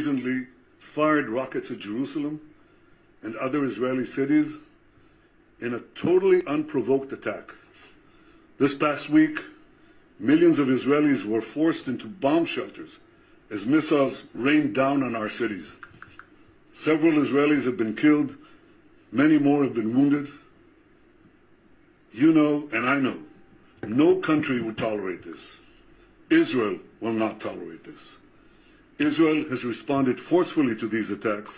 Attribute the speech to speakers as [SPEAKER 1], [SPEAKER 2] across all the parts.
[SPEAKER 1] brazenly fired rockets at Jerusalem and other Israeli cities in a totally unprovoked attack. This past week, millions of Israelis were forced into bomb shelters as missiles rained down on our cities. Several Israelis have been killed, many more have been wounded. You know, and I know, no country would tolerate this. Israel will not tolerate this. Israel has responded forcefully to these attacks,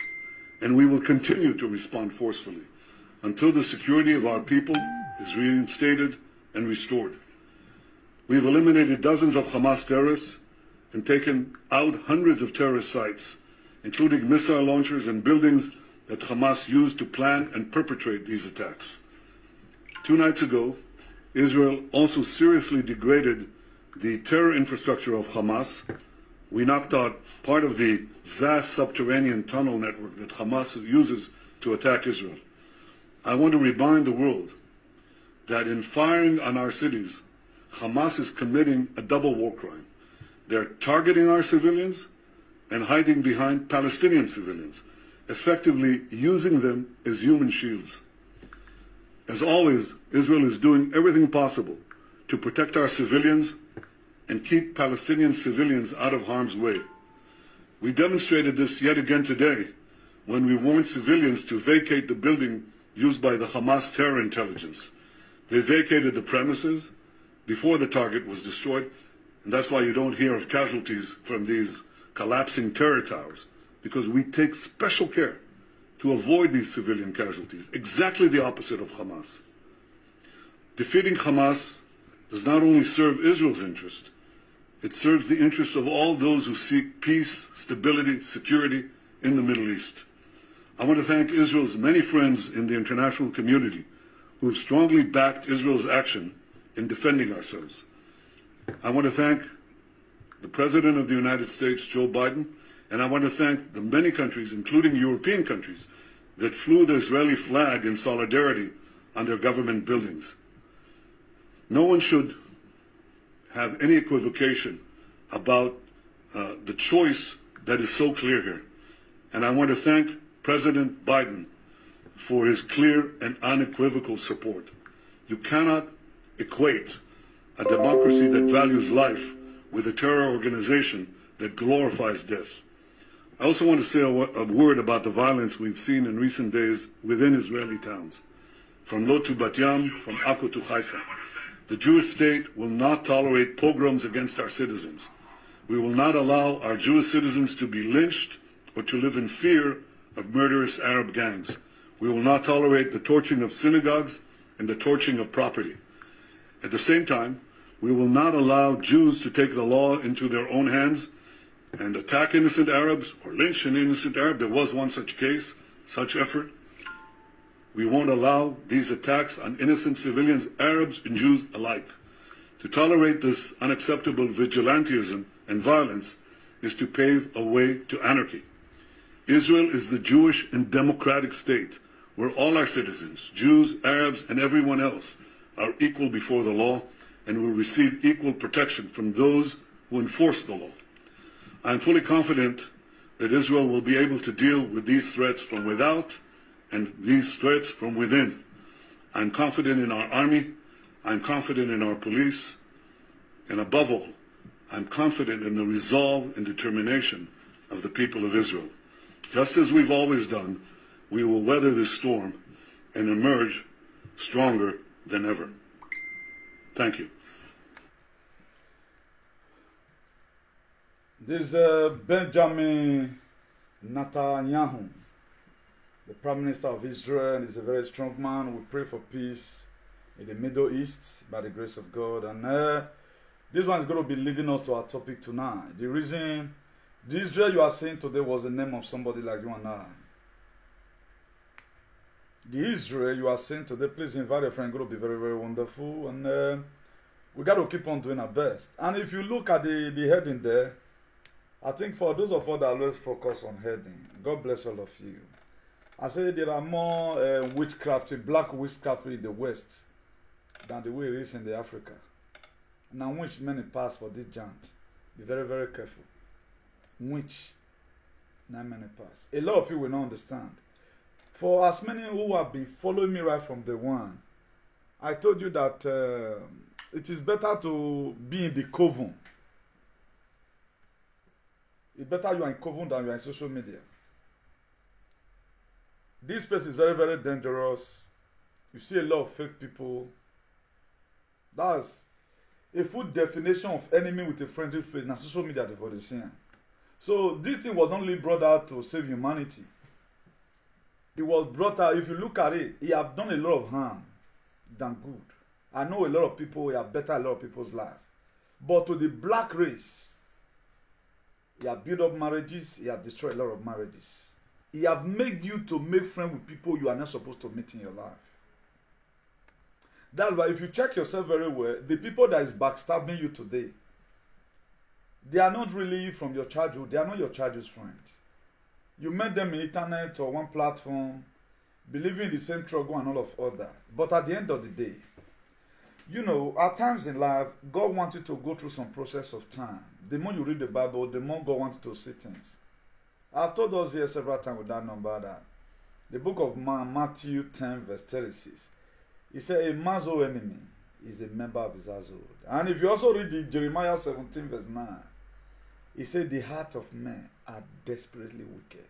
[SPEAKER 1] and we will continue to respond forcefully until the security of our people is reinstated and restored. We have eliminated dozens of Hamas terrorists and taken out hundreds of terrorist sites, including missile launchers and buildings that Hamas used to plan and perpetrate these attacks. 2 nights ago, Israel also seriously degraded the terror infrastructure of Hamas. We knocked out part of the vast subterranean tunnel network that Hamas uses to attack Israel. I want to remind the world that in firing on our cities, Hamas is committing a double war crime. They're targeting our civilians and hiding behind Palestinian civilians, effectively using them as human shields. As always, Israel is doing everything possible to protect our civilians and keep Palestinian civilians out of harm's way. We demonstrated this yet again today when we warned civilians to vacate the building used by the Hamas terror intelligence. They vacated the premises before the target was destroyed, and that's why you don't hear of casualties from these collapsing terror towers, because we take special care to avoid these civilian casualties, exactly the opposite of Hamas. Defeating Hamas does not only serve Israel's interest, it serves the interests of all those who seek peace, stability, security in the Middle East. I want to thank Israel's many friends in the international community who have strongly backed Israel's action in defending ourselves. I want to thank the President of the United States, Joe Biden, and I want to thank the many countries, including European countries, that flew the Israeli flag in solidarity on their government buildings. No one should have any equivocation about the choice that is so clear here. And I want to thank President Biden for his clear and unequivocal support. You cannot equate a democracy that values life with a terror organization that glorifies death. I also want to say a word about the violence we've seen in recent days within Israeli towns, from Lod to Bat Yam, from Akko to Haifa. The Jewish state will not tolerate pogroms against our citizens. We will not allow our Jewish citizens to be lynched or to live in fear of murderous Arab gangs. We will not tolerate the torching of synagogues and the torching of property. At the same time, we will not allow Jews to take the law into their own hands and attack innocent Arabs or lynch an innocent Arab. There was one such case, such effort. We won't allow these attacks on innocent civilians, Arabs and Jews alike. To tolerate this unacceptable vigilantism and violence is to pave a way to anarchy. Israel is the Jewish and democratic state where all our citizens, Jews, Arabs, and everyone else, are equal before the law and will receive equal protection from those who enforce the law. I am fully confident that Israel will be able to deal with these threats from without and these threats from within. I'm confident in our army, I'm confident in our police, and above all, I'm confident in the resolve and determination of the people of Israel. Just as we've always done, we will weather this storm and emerge stronger than ever. Thank you.
[SPEAKER 2] This Benjamin Netanyahu, the Prime Minister of Israel, is a very strong man. We pray for peace in the Middle East by the grace of God. And this one is going to be leading us to our topic tonight. The reason, the Israel you are seeing today was the name of somebody like you and I. The Israel you are seeing today, please invite a friend, it's going to be very, very wonderful. And we got to keep on doing our best. And if you look at the heading there, I think for those of us that always focus on heading, God bless all of you. I say there are more black witchcraft in the West than the way it is in the Africa. Now, which many pass for this giant. Be very, very careful. Which 9 minutes past. A lot of you will not understand. For as many who have been following me right from the one, I told you that it is better to be in the coven. It's better you are in coven than you are in social media. This place is very, very dangerous. You see a lot of fake people. That's a full definition of enemy with a friendly face. Now social media for the same. So this thing was not only brought out to save humanity. It was brought out, if you look at it, he have done a lot of harm than good. I know a lot of people, he have bettered a lot of people's life. But to the black race, he have built up marriages, he have destroyed a lot of marriages. He have made you to make friends with people you are not supposed to meet in your life. That's why if you check yourself very well, the people that is backstabbing you today, they are not really from your childhood. They are not your childhood's friend. You met them in internet or one platform, believing in the same struggle and all of other. But at the end of the day, you know, at times in life, God wants you to go through some process of time. The more you read the Bible, the more God wants you to see things. I've told us here several times with that number that the book of Matthew 10 verse 36, it said a man's own enemy is a member of his household. And if you also read the Jeremiah 17 verse 9, it said the hearts of men are desperately wicked.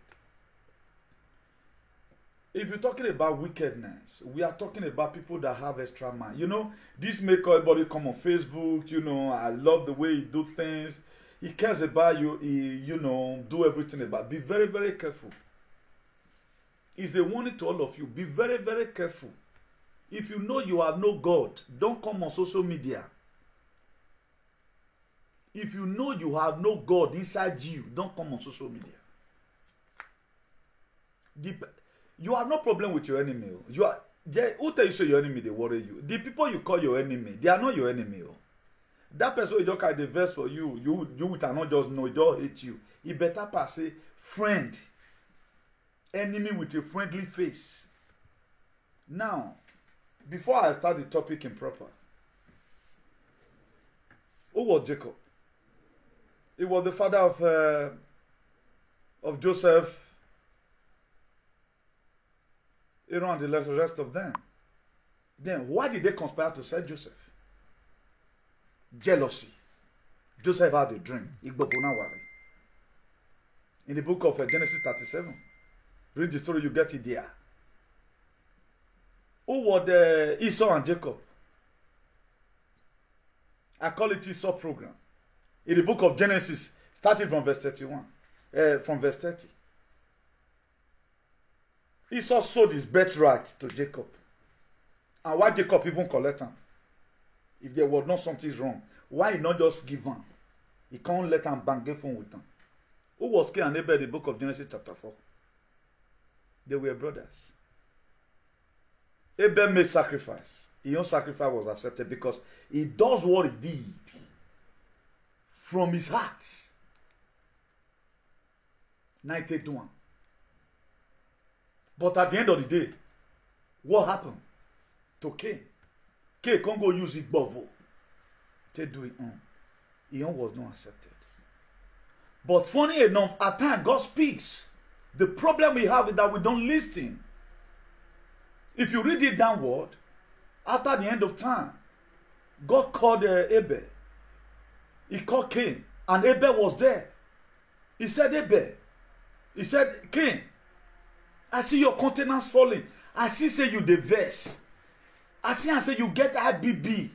[SPEAKER 2] If you're talking about wickedness, we are talking about people that have extra mind. You know, this make everybody come on Facebook. You know, I love the way you do things. He cares about you. He, you know, do everything about. Be very, very careful. It's a warning to all of you. Be very, very careful. If you know you have no God, don't come on social media. If you know you have no God inside you, don't come on social media. You have no problem with your enemy. You are, who tell you say your enemy, they worry you? The people you call your enemy, they are not your enemy. That person who just carry the verse for you cannot just know, just hate you. He better pass a friend. Enemy with a friendly face. Now, before I start the topic in proper, who was Jacob? He was the father of Joseph, Aaron, and the rest of them. Then why did they conspire to sell Joseph? Jealousy. Joseph had a dream. In the book of Genesis 37. Read the story, you get it there. Who were Esau and Jacob? I call it Esau program. In the book of Genesis, starting from verse 31. From verse 30. Esau sold his birthright to Jacob. And why Jacob even collect him? If there was not something wrong, why he not just give him? He can't let him bang phone with him. Who was Cain and Abel in the book of Genesis chapter 4? They were brothers. Abel made sacrifice. His own sacrifice was accepted because he does what he did from his heart. 91. But at the end of the day, what happened to Cain? Cain can't go use it bovo to do it on. His own was not accepted. But funny enough, at times God speaks. The problem we have is that we don't listen. If you read it downward, after the end of time, God called Abel. He called Cain, and Abel was there. He said, Abel. He said, Cain, I see your countenance falling. I see say you the verse. I see and say you get IBB.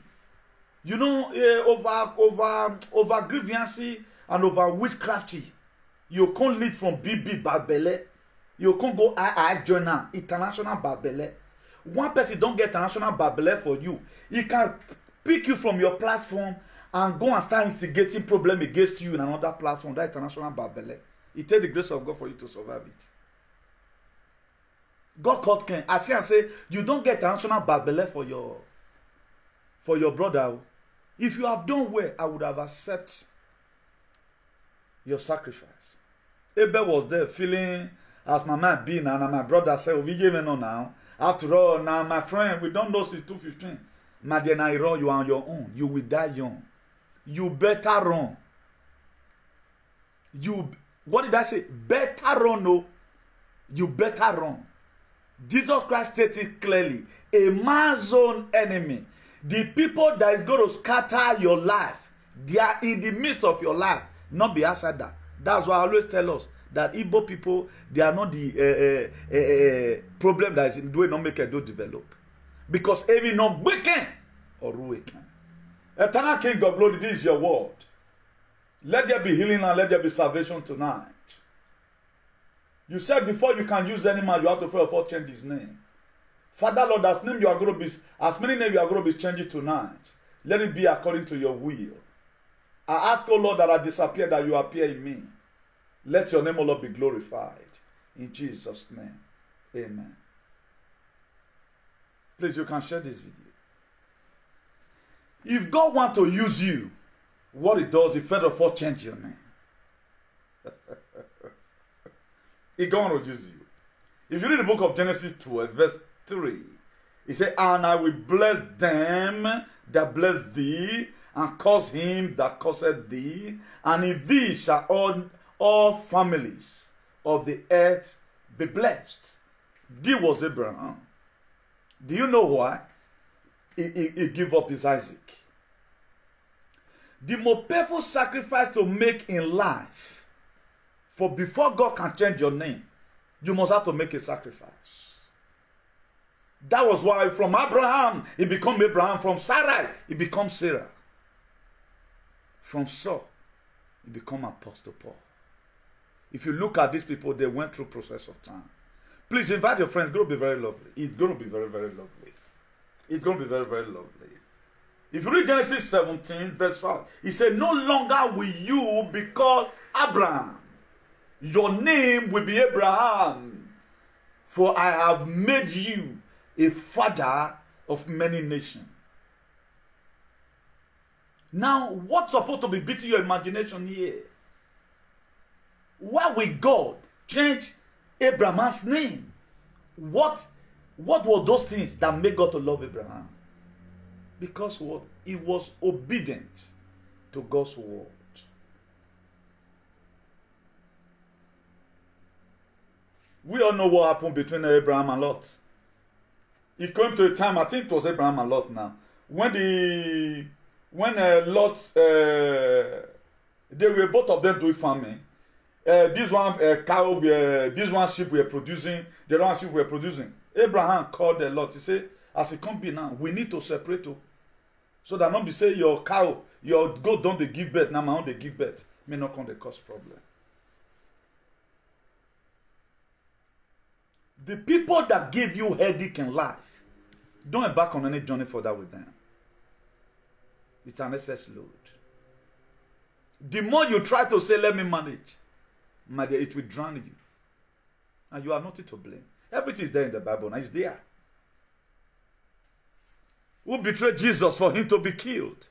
[SPEAKER 2] You know, over grievancy and over witchcrafty. You can't lead from BB Babele. You can't go I journal international Babele. One person don't get international Babele for you. He can pick you from your platform and go and start instigating problem against you in another platform. That international Babele. It takes the grace of God for you to survive it. God called Cain. I see and say, you don't get international Babele for your brother. If you have done well, I would have accepted your sacrifice. Abel was there feeling as my man been and my brother said, we give no now. After all, now my friend, we don't know since 2:15. Madianairo, you are on your own. You will die young. You better run. What did I say? Better run, oh. You better run. Jesus Christ stated clearly, a man's own enemy. The people that is going to scatter your life, they are in the midst of your life, not be outside that. That's why I always tell us that Igbo people, they are not the problem that is in the way not make a do develop. Because every non weekend or weekend. Eternal King of Glory, this is your word. Let there be healing and let there be salvation tonight. You said before you can use any man, you have to first of all change his name. Father Lord, as name you are going to be, as many names you are going to be changing tonight, let it be according to your will. I ask, O Lord, that I disappear, that you appear in me. Let your name, O Lord, be glorified. In Jesus' name. Amen. Please, you can share this video. If God wants to use you, what He does, He first of all change your name. He's going to use you. If you read the book of Genesis 12, verse 3, He said, and I will bless them that bless thee, and curse him that curseth thee, and in thee shall all families of the earth be blessed. This was Abraham. Do you know why he gave up his Isaac? The most painful sacrifice to make in life, for before God can change your name, you must have to make a sacrifice. That was why from Abraham, he became Abraham. From Sarai, he becomes Sarah. From Saul, he became Apostle Paul. If you look at these people, they went through process of time. Please invite your friends. It's going to be very lovely. It's going to be very, very lovely. It's going to be very, very lovely. If you read Genesis 17, verse 5, he said, no longer will you be called Abraham. Your name will be Abraham. For I have made you a father of many nations. Now, what's supposed to be beating your imagination here? Why will God change Abraham's name? What were those things that made God to love Abraham? Because what? He was obedient to God's word. We all know what happened between Abraham and Lot. It came to a time, I think it was Abraham and Lot now, when Lot, they were both of them doing farming. This one cow, this one sheep were producing, the other one sheep were producing. Abraham called the Lot. He said, as it come be now, we need to separate you. So that not be say your cow, your goat don't they give birth, now my own they give birth. May not come they cause problem. The people that give you headache in life, don't embark on any journey further with them. It's an excess load. The more you try to say, let me manage, my dear, it will drown you. And you are nothing to blame. Everything is there in the Bible, now it's there. Who betrayed Jesus for him to be killed?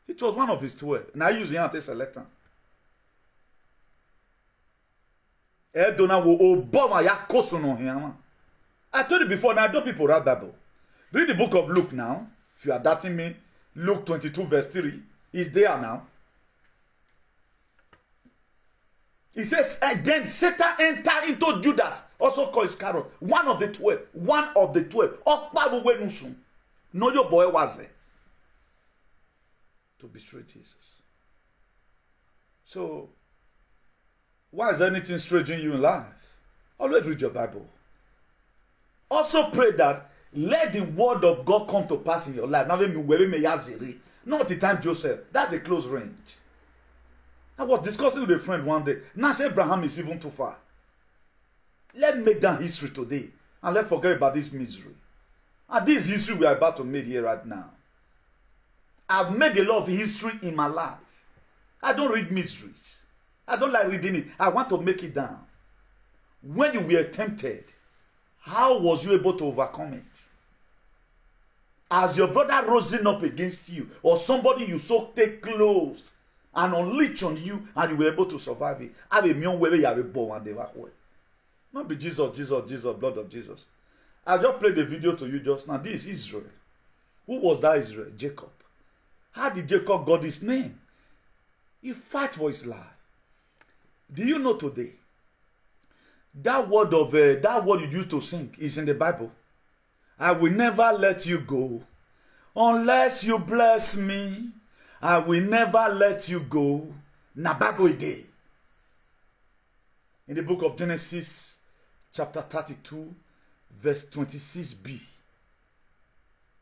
[SPEAKER 2] It was one of his 12. Now use the hand to select him. I told you before, now don't people read Bible. Read the book of Luke now. If you are doubting me, Luke 22 verse 3 is there now. He says, again, Satan entered into Judas, also called Iscariot, one of the 12. One of the 12. No, your boy was there to betray Jesus. So, why is anything strange you in life? Always read your Bible. Also pray that let the word of God come to pass in your life. Not the time Joseph. That's a close range. I was discussing with a friend one day. Now Abraham is even too far. Let's make that history today. And let's forget about this misery. And this history we are about to make here right now. I've made a lot of history in my life. I don't read mysteries. I don't like reading it. I want to make it down. When you were tempted, how was you able to overcome it? As your brother rising up against you, or somebody you so take close and unleash on you, and you were able to survive it. Have a million way you have a bow and they were away. Not be Jesus, blood of Jesus. I just played the video to you just now. This is Israel. Who was that Israel? Jacob. How did Jacob got his name? He fight for his life. Do you know today? That word you used to sing is in the Bible. I will never let you go unless you bless me. I will never let you go. Na Bible day. In the book of Genesis, chapter 32, verse 26b.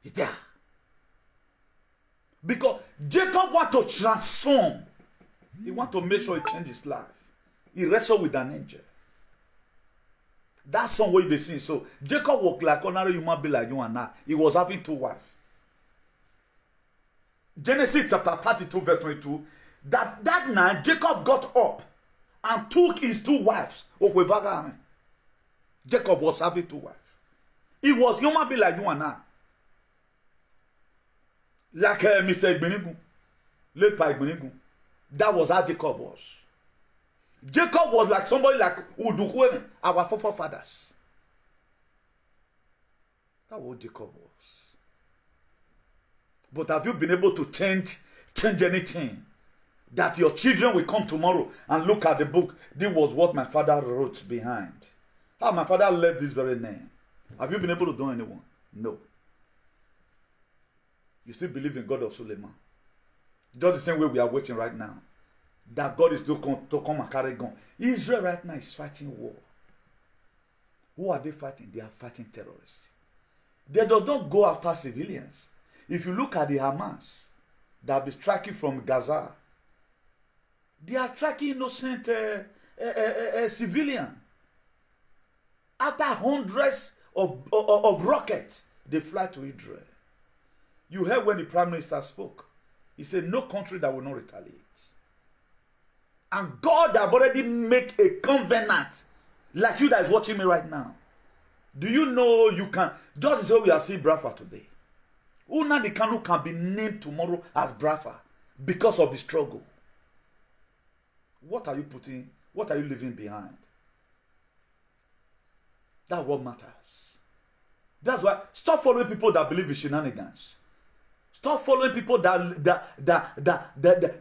[SPEAKER 2] It's there. Because Jacob want to transform. He want to make sure he change his life. He wrestled with an angel. That song where they sing. So Jacob was like ordinary human being like you and I. He was having 2 wives. Genesis chapter 32 verse 22. That night Jacob got up and took his 2 wives. Jacob was having 2 wives. He was human being like you and I. Like Mr. Igbenigun. Late by Igbenigun. That was how Jacob was. Jacob was like somebody like Uduhueme, our forefathers. That's what Jacob was. But have you been able to change anything? That your children will come tomorrow and look at the book. This was what my father wrote behind. How my father left this very name. Have you been able to do anyone? No. You still believe in God of Suleiman. Just the same way we are waiting right now. That God is to come and carry gun. Israel right now is fighting war. Who are they fighting? They are fighting terrorists. They do not go after civilians. If you look at the Hamas that be striking from Gaza, they are striking innocent civilian. After hundreds of rockets, they fly to Israel. You heard when the Prime Minister spoke. He said, no country that will not retaliate. And God have already made a covenant. Like you that is watching me right now. Do you know you can? Just as we are seeing Brafa today. Nnamdi Kanu can be named tomorrow as Brafa because of the struggle. What are you putting? What are you leaving behind? That's what matters. That's why stop following people that believe in shenanigans. Stop following people that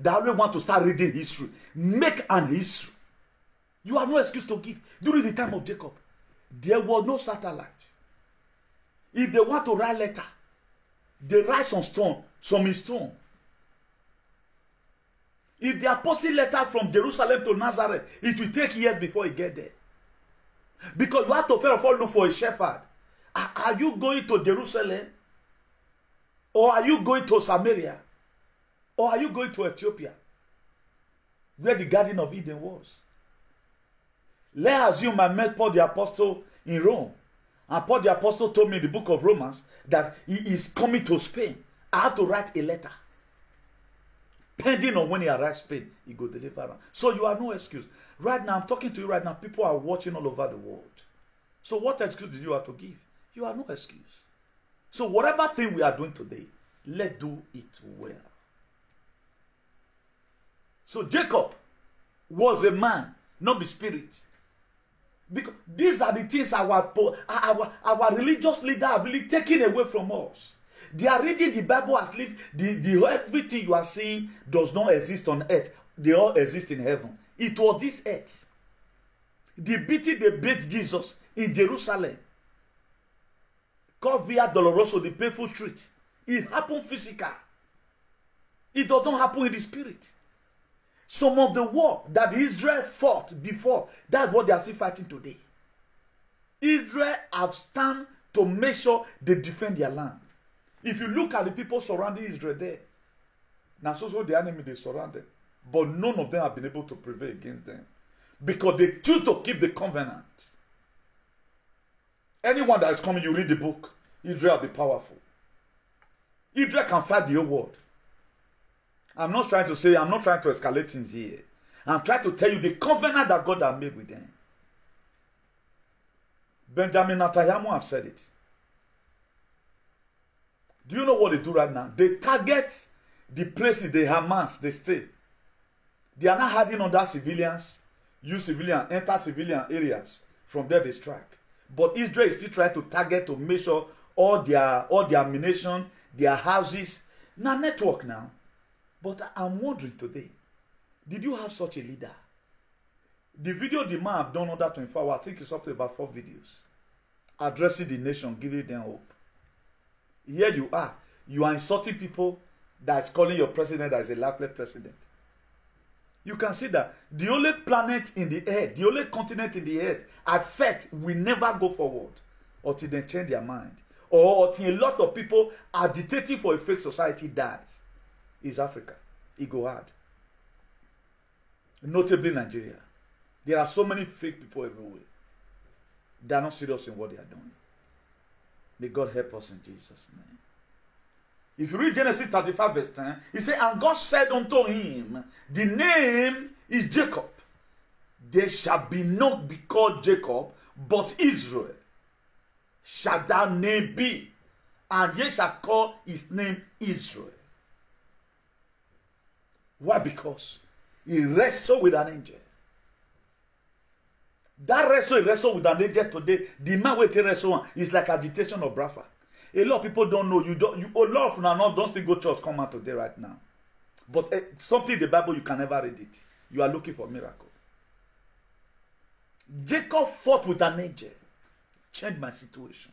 [SPEAKER 2] only want to start reading history. Make an history. You have no excuse to give. During the time of Jacob, there was no satellite. If they want to write letter, they write some in stone. If they are posting letter from Jerusalem to Nazareth, it will take years before it get there. Because you have to first of all look for a shepherd. Are you going to Jerusalem? Or are you going to Samaria? Or are you going to Ethiopia? Where the Garden of Eden was. Let's assume I met Paul the Apostle in Rome. And Paul the Apostle told me in the book of Romans that he is coming to Spain. I have to write a letter. Pending on when he arrives Spain, he go deliver them. So you have no excuse. Right now, I'm talking to you right now. People are watching all over the world. So what excuse did you have to give? You have no excuse. So whatever thing we are doing today, let's do it well. So Jacob was a man, not the spirit. Because these are the things our religious leaders have really taken away from us. They are reading the Bible as everything you are seeing does not exist on earth. They all exist in heaven. It was this earth. The beating they beat Jesus in Jerusalem. Called Via Dolorosa, the painful street. It happened physical. It does not happen in the spirit. Some of the war that Israel fought before, that's what they are still fighting today. Israel have stand to make sure they defend their land. If you look at the people surrounding Israel there, now so the enemy they surrounded, but none of them have been able to prevail against them because they choose to keep the covenant. Anyone that is coming, you read the book, Israel will be powerful. Israel can fight the whole world. I'm not trying to escalate things here. I'm trying to tell you the covenant that God has made with them. Benjamin Netanyahu have said it. Do you know what they do right now? They target the places, the Hamas, they stay. They are not hiding under civilians, use civilian, enter civilian areas. From there they strike. But Israel is still trying to target to make sure all their ammunition, their houses, now network now. But I'm wondering today, did you have such a leader? The video the man have done under 24 hours, I think it's up to about 4 videos. Addressing the nation, giving them hope. Here you are. You are insulting people that is calling your president that is a lifeless president. You can see that the only planet in the earth, the only continent in the earth affect will never go forward until they change their mind. Or until a lot of people agitating for a fake society dies. Is Africa. It go hard. Notably Nigeria. There are so many fake people everywhere. They are not serious in what they are doing. May God help us in Jesus' name. If you read Genesis 35 verse 10, he said, and God said unto him, the name is Jacob. There shall be not be called Jacob, but Israel shall that name be. And ye shall call his name Israel. Why? Because he wrestled with an angel. That wrestle with an angel today, the man wey take wrestle is like agitation of Brafa. A lot of people don't know. A lot of now don't still go church come out today right now. But something in the Bible you can never read it. You are looking for a miracle. Jacob fought with an angel. Changed my situation.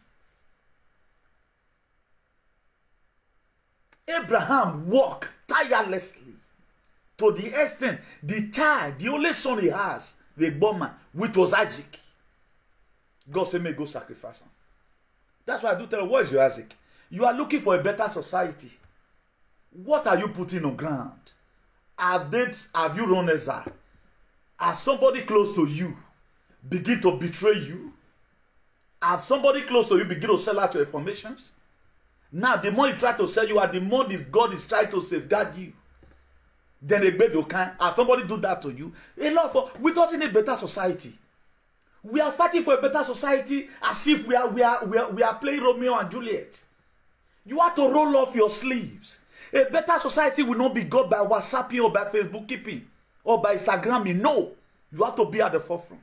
[SPEAKER 2] Abraham walked tirelessly to the extent the child, the only son he has, the born man, which was Isaac. God said, may go sacrifice him. That's why I do tell you, what is your Isaac? You are looking for a better society. What are you putting on ground? Have you run exile? Has somebody close to you begin to betray you? Has somebody close to you begin to sell out your informations? Now, the more you try to sell you out, the more this God is trying to safeguard you. Then a baby can. Has somebody do that to you? A lot of we don't need a better society. We are fighting for a better society as if we are playing Romeo and Juliet. You have to roll off your sleeves. A better society will not be got by WhatsApping or by Facebook keeping or by Instagramming. No, you have to be at the forefront.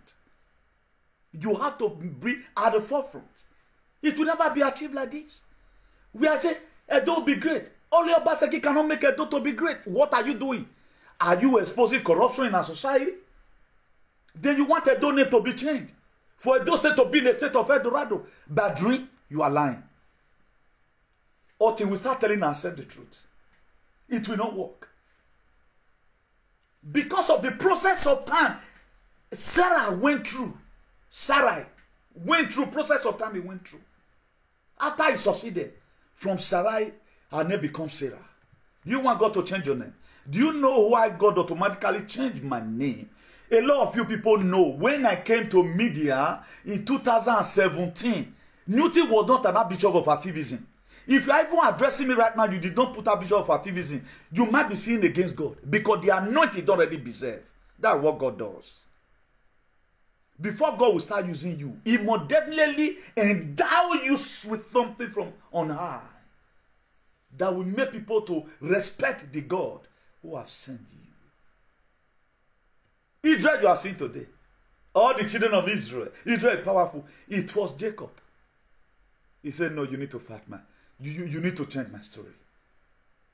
[SPEAKER 2] You have to be at the forefront. It will never be achieved like this. We are saying Edo will be great. Only Obaseki cannot make Edo to be great. What are you doing? Are you exposing corruption in our society? Then you want Edo name to be changed. For Edo state to be in the state of Eldorado. By dream, you are lying. Until we start telling ourselves the truth. It will not work. Because of the process of time, Sarah went through. Sarai went through process of time he went through. After he succeeded, from Sarai, her name becomes Sarah. Do you want God to change your name? Do you know why God automatically changed my name? A lot of you people know when I came to media in 2017, Newton was not an archbishop of activism. If you are even addressing me right now, you did not put archbishop of activism, you might be sinning against God because the anointing already be served. That's what God does. Before God will start using you, He must definitely endow you with something from on high that will make people to respect the God who have sent you. Israel you are seeing today, all the children of Israel is powerful. It was Jacob. He said, no, you need to fight man. You need to change my story.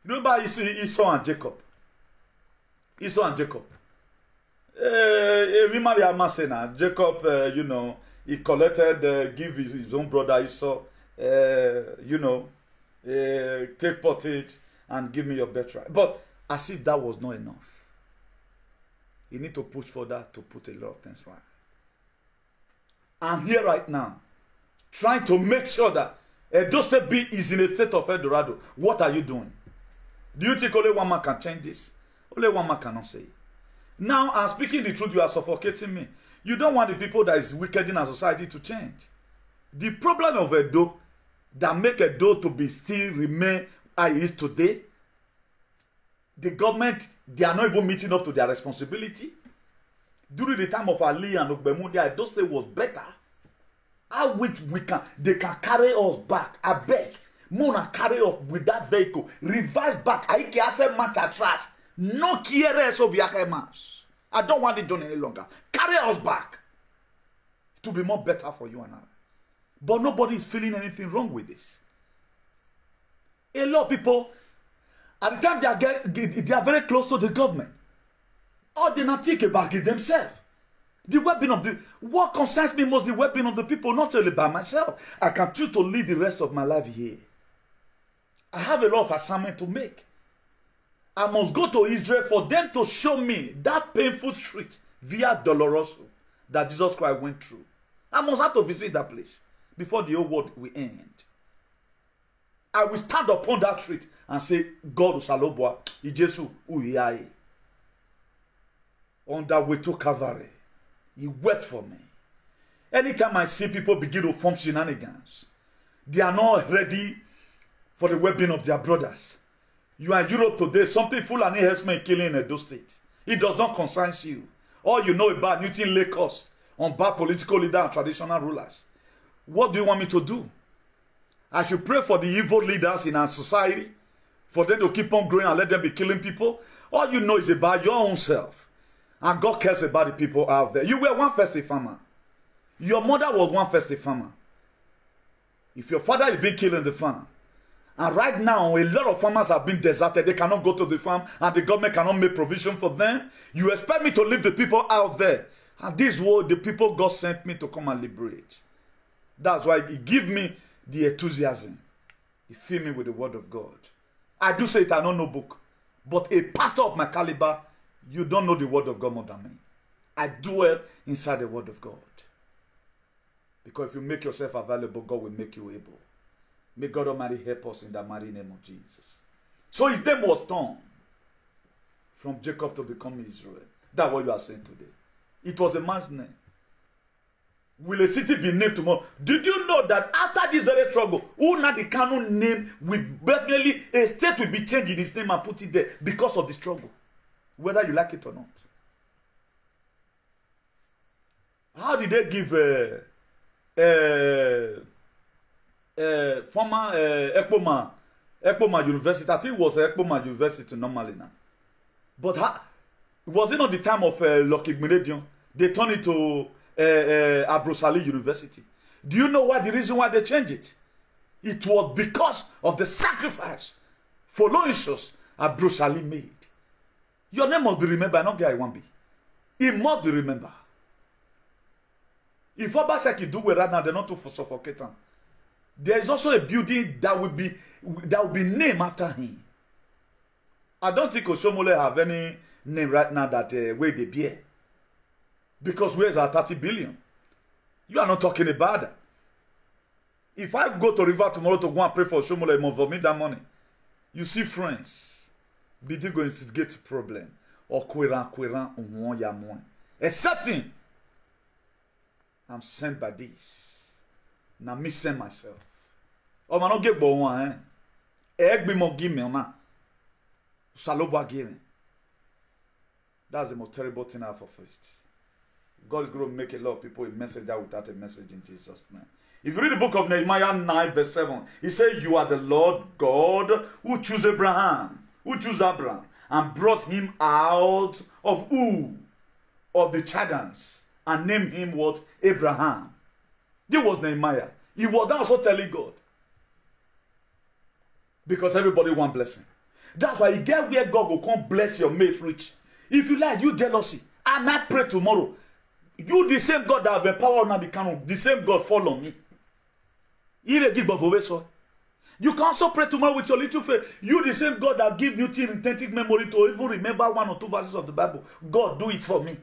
[SPEAKER 2] You know about Esau and Jacob? Esau and Jacob. Jacob, he collected, give his own brother Esau, take pottage and give me your birthright. But as if that was not enough. You need to push further to put a lot of things right. I'm here right now, trying to make sure that Edo State B is in a state of Eldorado. What are you doing? Do you think only one man can change this? Only one man cannot say it. Now, I'm speaking the truth, you are suffocating me. You don't want the people that is wicked in our society to change. The problem of Edo, that make Edo to be still remain as it is today, the government, they are not even meeting up to their responsibility. During the time of Ali and Ogbemudia, Edo State was better. How which they can carry us back. I bet. Mona carry us with that vehicle. Reverse back. I can say match atrás. No quiere eso viaje más. I don't want it done any longer. Carry us back. To be more better for you and I. But nobody is feeling anything wrong with this. A lot of people, at the time they are very close to the government. All they not think about is themselves. The well-being of the, what concerns me most, the well-being of the people, not only by myself. I can choose to live the rest of my life here. I have a lot of assignment to make. I must go to Israel for them to show me that painful street via Doloroso that Jesus Christ went through. I must have to visit that place before the whole world will end. I will stand upon that street and say, God Usalobwa, Ijesu Uyaye. On that way to Calvary, He worked for me. Anytime I see people begin to form shenanigans, they are not ready for the well-being of their brothers. You are in Europe today, something Fulani herdsmen killing in Edo State. It does not concern you. All you know about Newton Lagos, on bad political leaders and traditional rulers. What do you want me to do? I should pray for the evil leaders in our society, for them to keep on growing and let them be killing people. All you know is about your own self. And God cares about the people out there. You were one first a farmer. Your mother was one first a farmer. If your father is being killed in the farm, and right now, a lot of farmers have been deserted. They cannot go to the farm, and the government cannot make provision for them. You expect me to leave the people out there. And this was the people God sent me to come and liberate. That's why He give me the enthusiasm. He fill me with the word of God. I do say it, I don't know book. But a pastor of my caliber, you don't know the word of God more than me. I dwell inside the word of God. Because if you make yourself available, God will make you able. May God Almighty help us in the mighty name of Jesus. So his name was turned from Jacob to become Israel. That's what you are saying today. It was a man's name. Will a city be named tomorrow? Did you know that after this very struggle, Nnamdi Kanu name will definitely, a state will be changed in his name and put it there because of the struggle, whether you like it or not? How did they give former Ekpoma University? I think it was Ekpoma University normally now. But was it not the time of Lucky Gbenedion? They turned it to Abrosali University. Do you know what the reason why they changed it? It was because of the sacrifice for Aloysius Abrosali made. Your name must be remembered. I don't care I won't be. It must be remembered. If Obaseki do well right now, they're not to suffocate him. There is also a building that will be named after him. I don't think Oshiomhole have any name right now that where they bear. Because where's our 30 billion? You are not talking about that. If I go to River tomorrow to go and pray for Oshiomhole, I must vomit that money. You see, friends, be they going to get a problem or excepting I'm sent by this. Now me send myself. Oh man, don't get bo one, Egbe mo give me, man. Saloba give me. That's the most terrible thing I have for faith. God is going to make a lot of people a messenger without a message in Jesus' name. If you read the book of Nehemiah 9 verse 7, he said, "You are the Lord God who chose Abraham, and brought him out of Ur of the Chaldeans, and named him what? Abraham." This was Nehemiah. He was also telling God. Because everybody want blessing. That's why you get where God will come bless your mate rich. If you like, you jealousy. I might pray tomorrow. You the same God that have empowered Nnamdi Kanu, the same God fall on me. You can also pray tomorrow with your little faith. You the same God that give you retentive memory to even remember 1 or 2 verses of the Bible. God, do it for me.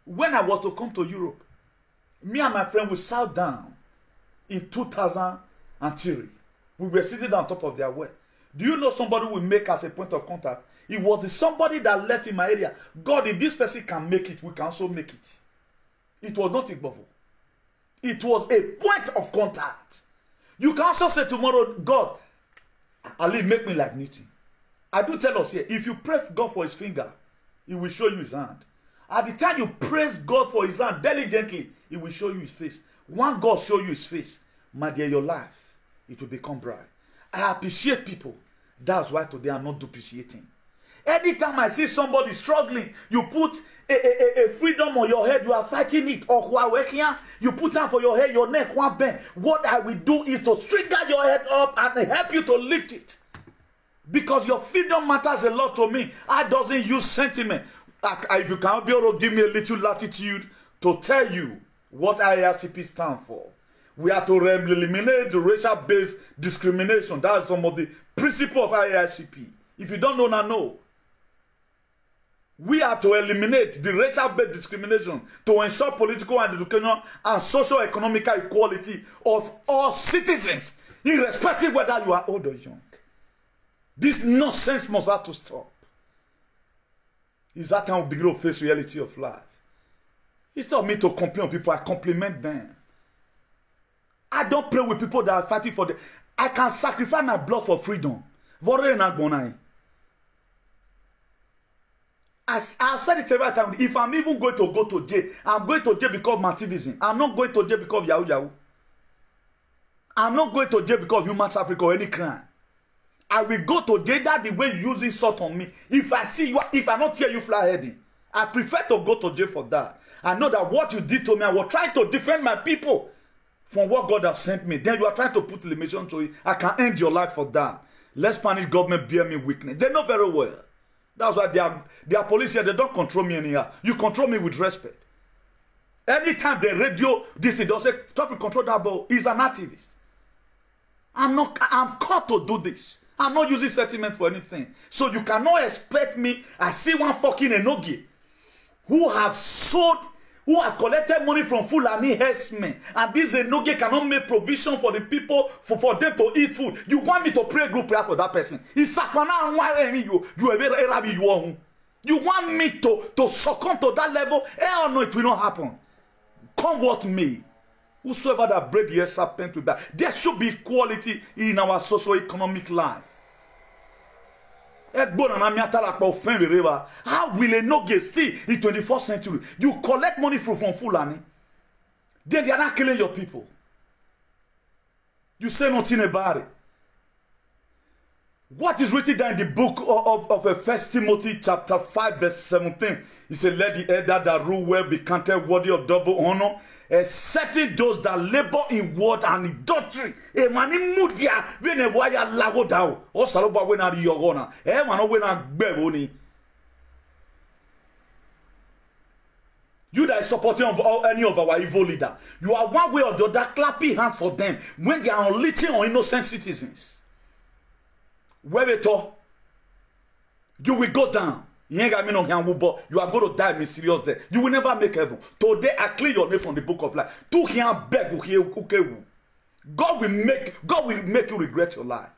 [SPEAKER 2] When I was to come to Europe, me and my friend, we sat down in 2003. We were sitting on top of their well. Do you know somebody will make as a point of contact? It was somebody that left in my area. God, if this person can make it, we can also make it. It was not Igbovo. It was a point of contact. You can also say tomorrow, God, Ali, make me like Newton. I do tell us here, if you pray God for his finger, he will show you his hand. At the time you praise God for his hand diligently, he will show you his face. When God show you his face, my dear, your life, it will become bright. I appreciate people. That's why today I'm not depreciating. Anytime I see somebody struggling, you put a freedom on your head, you are fighting it. Or you put down for your head, your neck, one bend. What I will do is to trigger your head up and help you to lift it. Because your freedom matters a lot to me. I doesn't use sentiment. If you can't be able to give me a little latitude, to tell you what IRCP stands for. We are to eliminate the racial-based discrimination. That's some of the principles of IRCP. If you don't know, now know. We are to eliminate the racial-based discrimination to ensure political and educational and socio-economic equality of all citizens, irrespective whether you are old or young. This nonsense must have to stop. It's that time we begin to face reality of life. It's not me to complain on people, I compliment them. I don't pray with people that are fighting for them. I can sacrifice my blood for freedom. I've said it several times. If I'm even going to go to jail, I'm going to jail because of activism. I'm not going to jail because of Yahoo Yahoo. I'm not going to jail because of human trafficking or any crime. I will go to jail that the way you use insult on me. If I see you, if I not hear you fly heading, I prefer to go to jail for that. I know that what you did to me, I was trying to defend my people from what God has sent me. Then you are trying to put limitation to it. I can end your life for that. Let Spanish government bear me witness. They know very well. That's why they are police here. They don't control me anyhow. You control me with respect. Anytime they radio this, they don't say, stop and control that ball. He's an activist. I'm called to do this. I'm not using sentiment for anything. So you cannot expect me. I see one fucking Enogi who have sold, who have collected money from Fulani herdsmen. And this Enogi cannot make provision for the people, for them to eat food. You want me to pray a group prayer for that person? You want me to succumb to that level? Hell no, it will not happen. Come what may. Whosoever that bread the serpent will die. There should be equality in our socio-economic life. How will a Noge still in 21st century? You collect money from Fulani. Then they are not killing your people. You say nothing about it. What is written down in the book of 1 Timothy chapter 5 verse 17? He said, let the elder that rule well be counted worthy of double honor, excepting those that labor in word and in doctrine. You that is supporting of any of our evil leader, you are one way or the other clapping hands for them when they are unleashing on innocent citizens. You will go down. You are going to die mysterious death. You will never make heaven. Today I clear your name from the book of life. God will make you regret your life.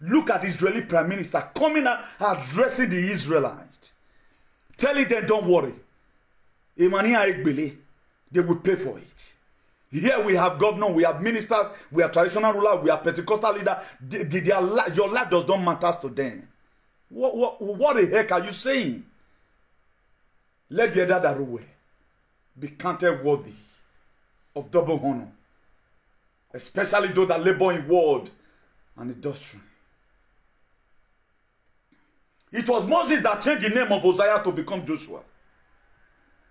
[SPEAKER 2] Look at the Israeli Prime Minister coming out addressing the Israelites. Telling them, don't worry. They will pay for it. Here we have governors, we have ministers, we have traditional rulers, we have Pentecostal leaders. Your life does not matter to them. What the heck are you saying? Let the other rule be counted worthy of double honor, especially those that labor in word and in doctrine. It was Moses that changed the name of Uzziah to become Joshua.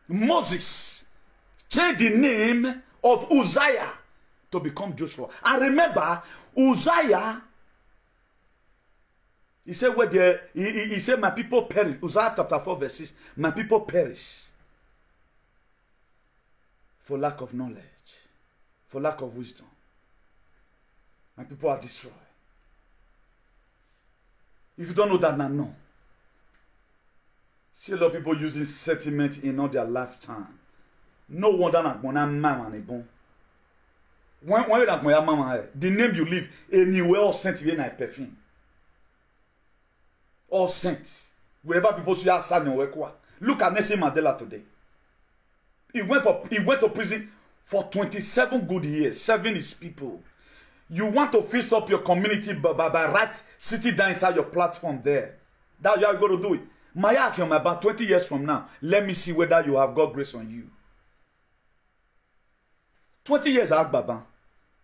[SPEAKER 2] Moses changed the name of Uzziah to become Joshua. And remember, Uzziah, he said, he said, my people perish. Uzziah chapter 4 verse 6. My people perish for lack of knowledge, for lack of wisdom. My people are destroyed. If you don't know that, now no. See a lot of people using sentiment in all their lifetime. No wonder that when I'm mama when you like my mama, the name you live anywhere all sent in a perfume. All sent. Wherever people see outside your work. Look at Nelson Mandela today. He went to prison for 27 good years, serving his people. You want to fix up your community by right sitting down inside your platform there. That's how you're going to do it. My about 20 years from now, let me see whether you have God's grace on you. 20 years, Baba.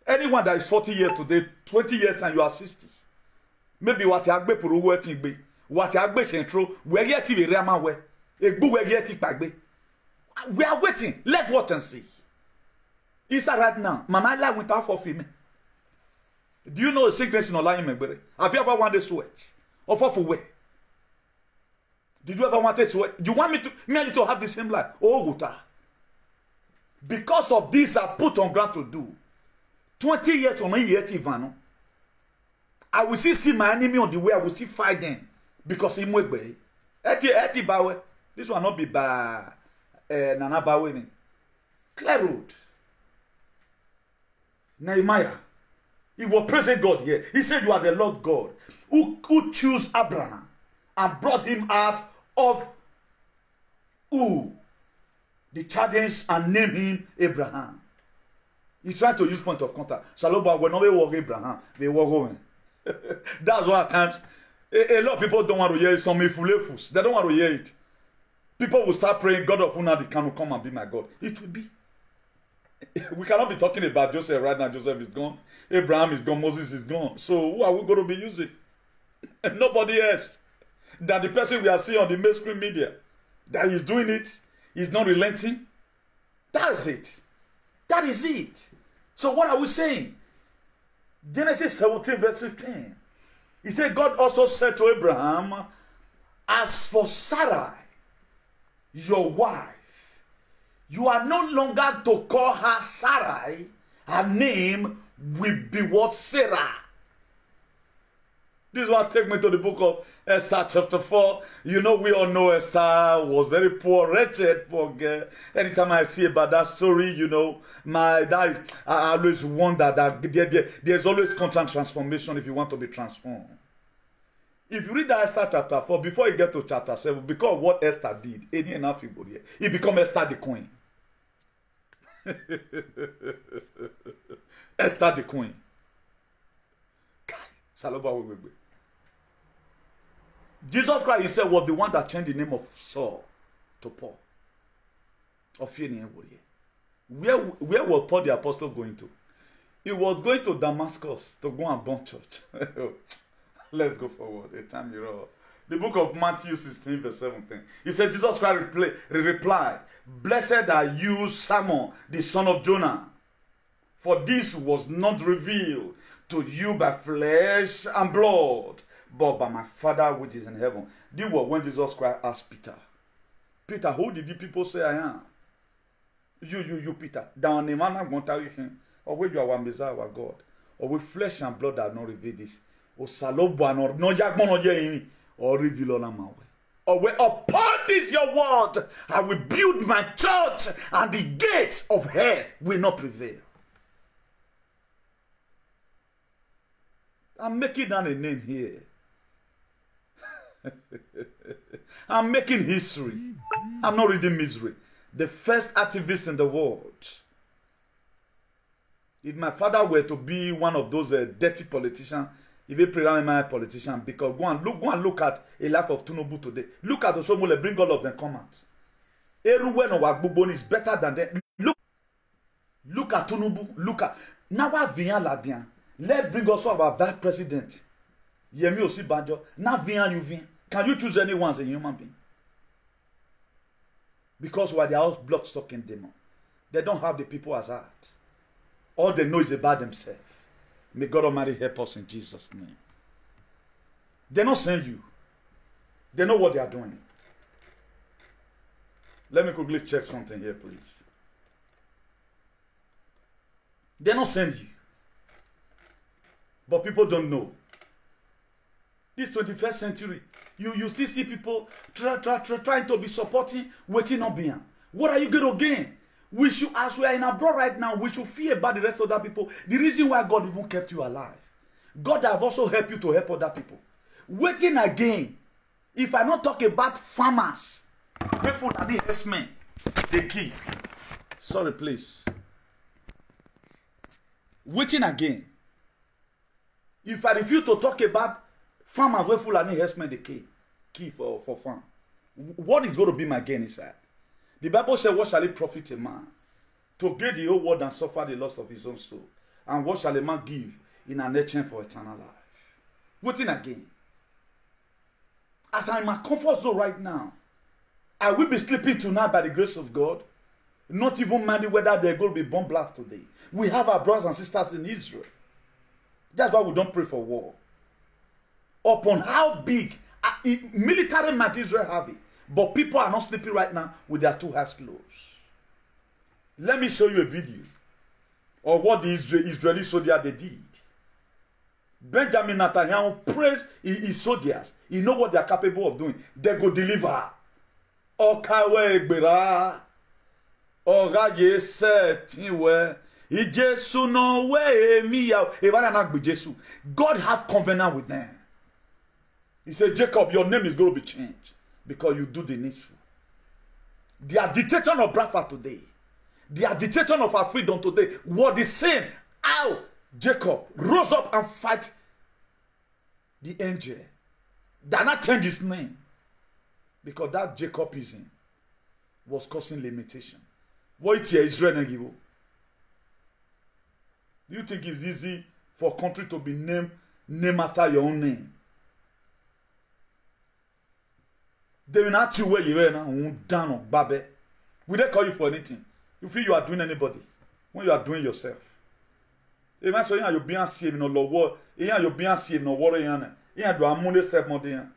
[SPEAKER 2] Anyone that is 40 years today, 20 years time, you are 60. Maybe what you have puru waiting be. What you have central, where you have Rama way. A good where you have we are waiting. Let's watch and see. It's right now. Mama life without for female. Do you know a sickness in online? Have you ever wanted sweat? Or for where? Did you ever want to sweat? You want me and you to have the same life? Oh, Guta. Because of this, I put on ground to do. 20 years on my year, Tivano. I will see my enemy on the way. I will still fight them because he went away. Eti bawe. This will not be by Nana Bawe. Clear road. Nehemiah. He was praising God here. He said, "You are the Lord God who chose Abraham and brought him out of Ur, the Chaldeans, and named him Abraham." He's trying to use point of contact. Saloba will not work Abraham. They were going. That's why at times a lot of people don't want to hear some ifulefus. They don't want to hear it. People will start praying, "God of Unadi, can you come and be my God?" It will be. We cannot be talking about Joseph right now. Joseph is gone. Abraham is gone. Moses is gone. So who are we going to be using? Nobody else than the person we are seeing on the mainstream media. That is doing it. He's not relenting. That's it. That is it. So what are we saying? Genesis 17 verse 15. He said, God also said to Abraham, "As for Sarai, your wife, you are no longer to call her Sarai. Her name will be what? Sarah." This one take me to the book of Esther chapter 4. You know, we all know Esther was very poor, wretched, poor girl. Anytime I see about that story, you know, I always wonder that there's always constant transformation if you want to be transformed. If you read that Esther chapter 4, before you get to chapter 7, because of what Esther did, he become Esther the queen. Esther the queen. Jesus Christ himself was the one that changed the name of Saul to Paul. Where was Paul the apostle going to? He was going to Damascus to go and burn church. Let's go forward. A time you're all. The book of Matthew 16 verse 17. He said, Jesus Christ replied, "Blessed are you, Simon, the son of Jonah, for this was not revealed to you by flesh and blood, but by my Father which is in heaven." This was when Jesus Christ asked Peter, "Peter, who did the people say I am?" You, Peter. Down the man I'm going to tell you, or where you are one Messiah, our God, or with flesh and blood that not reveal this. Or salobo no jackman or reveal on my way. Or where upon this your word I will build my church, and the gates of hell will not prevail. I'm making down a name here. I'm making history. I'm not reading misery. The first activist in the world. If my father were to be one of those dirty politicians, if he my politician, because go and look at a life of Tinubu today. Look at the Somole, bring all of them comments. Everywhere no Wagbubon is better than them. Look at Tinubu. Look at now Vian Ladian. Let's bring also our vice president. Yemi Osibanjo. Now Vian you Vian. Can you choose anyone as a human being? Because why they are all blood sucking demon. They don't have the people as heart. All they know is about themselves. May God Almighty help us in Jesus' name. They're not saying you. They know what they are doing. Let me quickly check something here, please. They're not saying you. But people don't know. This 21st century, you still see people trying to be supporting, waiting on behind. What are you going to gain? We should, as we are in abroad right now, we should fear about the rest of the people. The reason why God even kept you alive. God have also helped you to help other people. Waiting again. If I not talk about farmers, people that the herdsmen, the key. Sorry, please. Waiting again. If I refuse to talk about farmers, where full and herdsmen, the key for farm. What is going to be my gain inside? The Bible says, what shall it profit a man to gain the whole world and suffer the loss of his own soul? And what shall a man give in an exchange for eternal life? Waiting again. As I'm in my comfort zone right now, I will be sleeping tonight by the grace of God, not even minding whether they're going to be bomb blasts today. We have our brothers and sisters in Israel. That's why we don't pray for war. Upon how big military might Israel have it. But people are not sleeping right now with their two eyes closed. Let me show you a video of what the Israeli soldiers they did. Benjamin Netanyahu praised his soldiers. He know what they are capable of doing. They go deliver. Okawe egbera. Oraye setiwe. Ijesu no way me ya. God have covenant with them. He said, Jacob, your name is going to be changed because you do the needful. They are dictator of Biafra today. They are dictator of our freedom today. What is saying? How Jacob rose up and fight the angel. They not change his name because that Jacopism was causing limitation. What is Israel? Do you think it's easy for a country to be named after your own name? They will not tell you where you are now. Down on Babe. Will they call you for anything? You feel you are doing anybody when you are doing yourself. Even so, you're being saved in the Lord. You're being saved in the water. You're doing more step more than.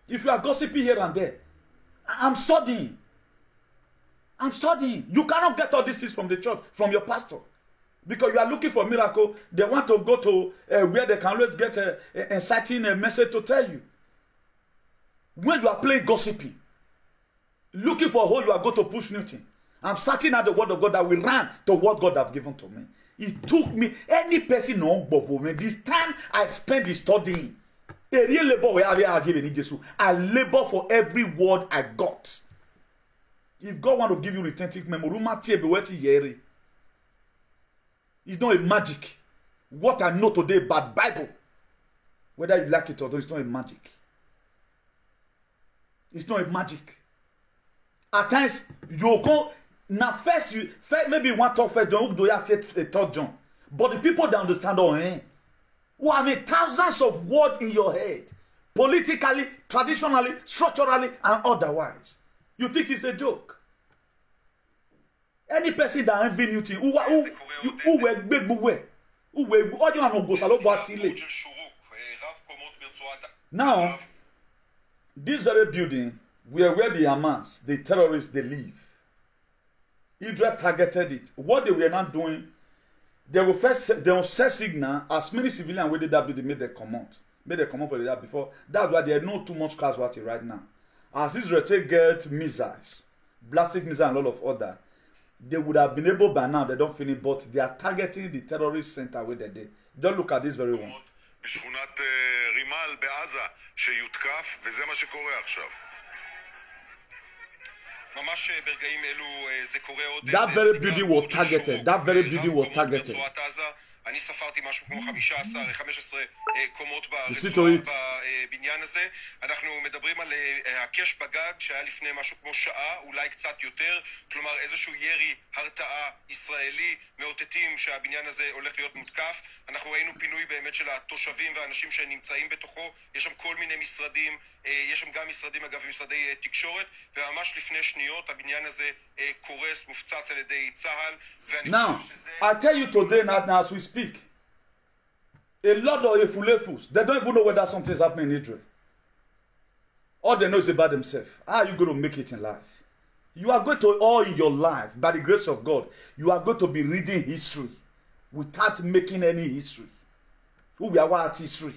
[SPEAKER 2] If you are gossiping here and there, I'm studying. I'm studying. You cannot get all these things from the church, from your pastor. Because you are looking for a miracle, they want to go to where they can always get a inciting message to tell you. When you are playing gossiping, looking for who you are going to push nothing. I'm searching at the word of God that will run to what God has given to me. It took me, any person on me, this time I spent studying. A real labor I labor for every word I got. If God want to give you authentic memory, it's not a magic. What I know today about Bible, whether you like it or not, it's not a magic. It's not a magic. At times, you go, now first, maybe one talk first John, do you have a third John? But the people that understand, I mean, thousands of words in your head, politically, traditionally, structurally, and otherwise. You think it's a joke? Any person that envy you, who will big who now, this very building where the Hamas, the terrorists, they live. Israel targeted it. What they were not doing, they will set signal as many civilians where that building made their command. Made their command for that before. That's why there are not too much casualty right now. As Israel get missiles, ballistic missiles and a lot of other, they would have been able by now, they don't finish, but they are targeting the terrorist center where they did. Don't look at this very one.
[SPEAKER 3] בשכונת רימל בעזה שיותקף, וזה מה שקורה עכשיו. ממש ברגעים אלו זה קורה עוד...
[SPEAKER 2] That very building was targeted. That very building was targeted.
[SPEAKER 3] אני ספרתי משהו כמו 15 קומות בבניין הזה. אנחנו מדברים על הקש בגג שהיה לפני משהו כמו שעה, אולי קצת יותר. כלומר איזשהו ירי הרתעה ישראלי, מאותתים שהבניין הזה הולך להיות מותקף. אנחנו ראינו פינוי באמת של התושבים והאנשים שנמצאים בתוכו. יש שם כל מיני משרדים, יש שם גם משרדים אגב, משרדי תקשורת, וממש לפני שניות הבניין הזה קורס, מופצץ על ידי צה"ל.
[SPEAKER 2] Now, I tell you today, now as we speak, a lot of Efulefus, they don't even know whether something is happening in Israel. All they know is about themselves. How are you going to make it in life? You are going to, all in your life, by the grace of God, you are going to be reading history without making any history. Who we are what history?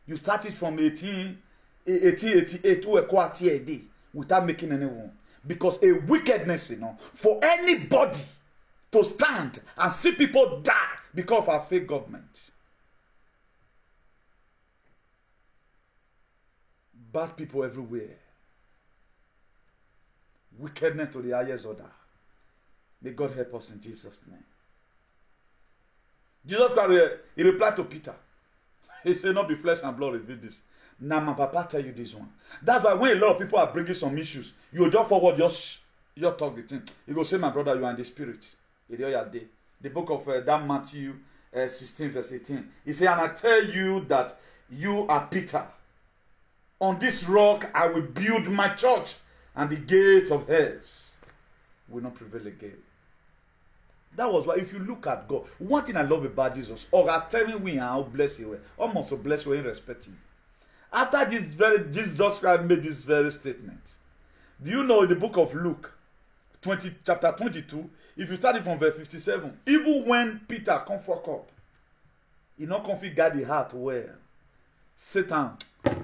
[SPEAKER 2] You started from 1888 to a quarter a day without making any one. Because a wickedness, for anybody to stand and see people die because of our fake government. Bad people everywhere. Wickedness to the highest order. May God help us in Jesus' name. Jesus Christ, he replied to Peter. He said, not be flesh and blood reveal this. Now my papa tell you this one. That's why when a lot of people are bringing some issues, you just forward your talk the thing. You go say, my brother, you are in the spirit. The book of that Matthew 16 verse 18. He said, and I tell you that you are Peter. On this rock I will build my church, and the gates of hell will not prevail again. That was why, if you look at God, one thing I love about Jesus, or I tell me we are blessed you, almost to bless you in respecting. After this Jesus Christ made this very statement, Do you know in the book of Luke, chapter 22, if you start it from verse 57, even when Peter come fuck up, he not configure the heart well. Satan,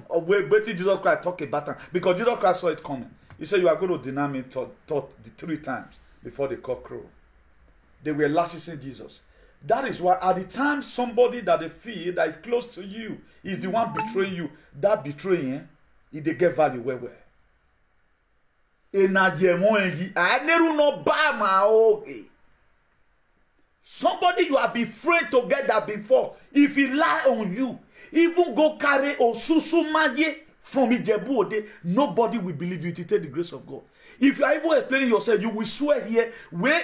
[SPEAKER 2] or wait till Jesus Christ talk about them, because Jesus Christ saw it coming. He said, you are going to deny me the 3 times before the cock crow. They were lashes Jesus. That is why at the time somebody that they feel that is close to you is the one betraying you, that betraying, if they get value where. Somebody you have been afraid to get that before, if he lie on you, even go carry Osusumaye from Ijebu-Ode, nobody will believe you to take the grace of God. If you are even explaining yourself, you will swear here, when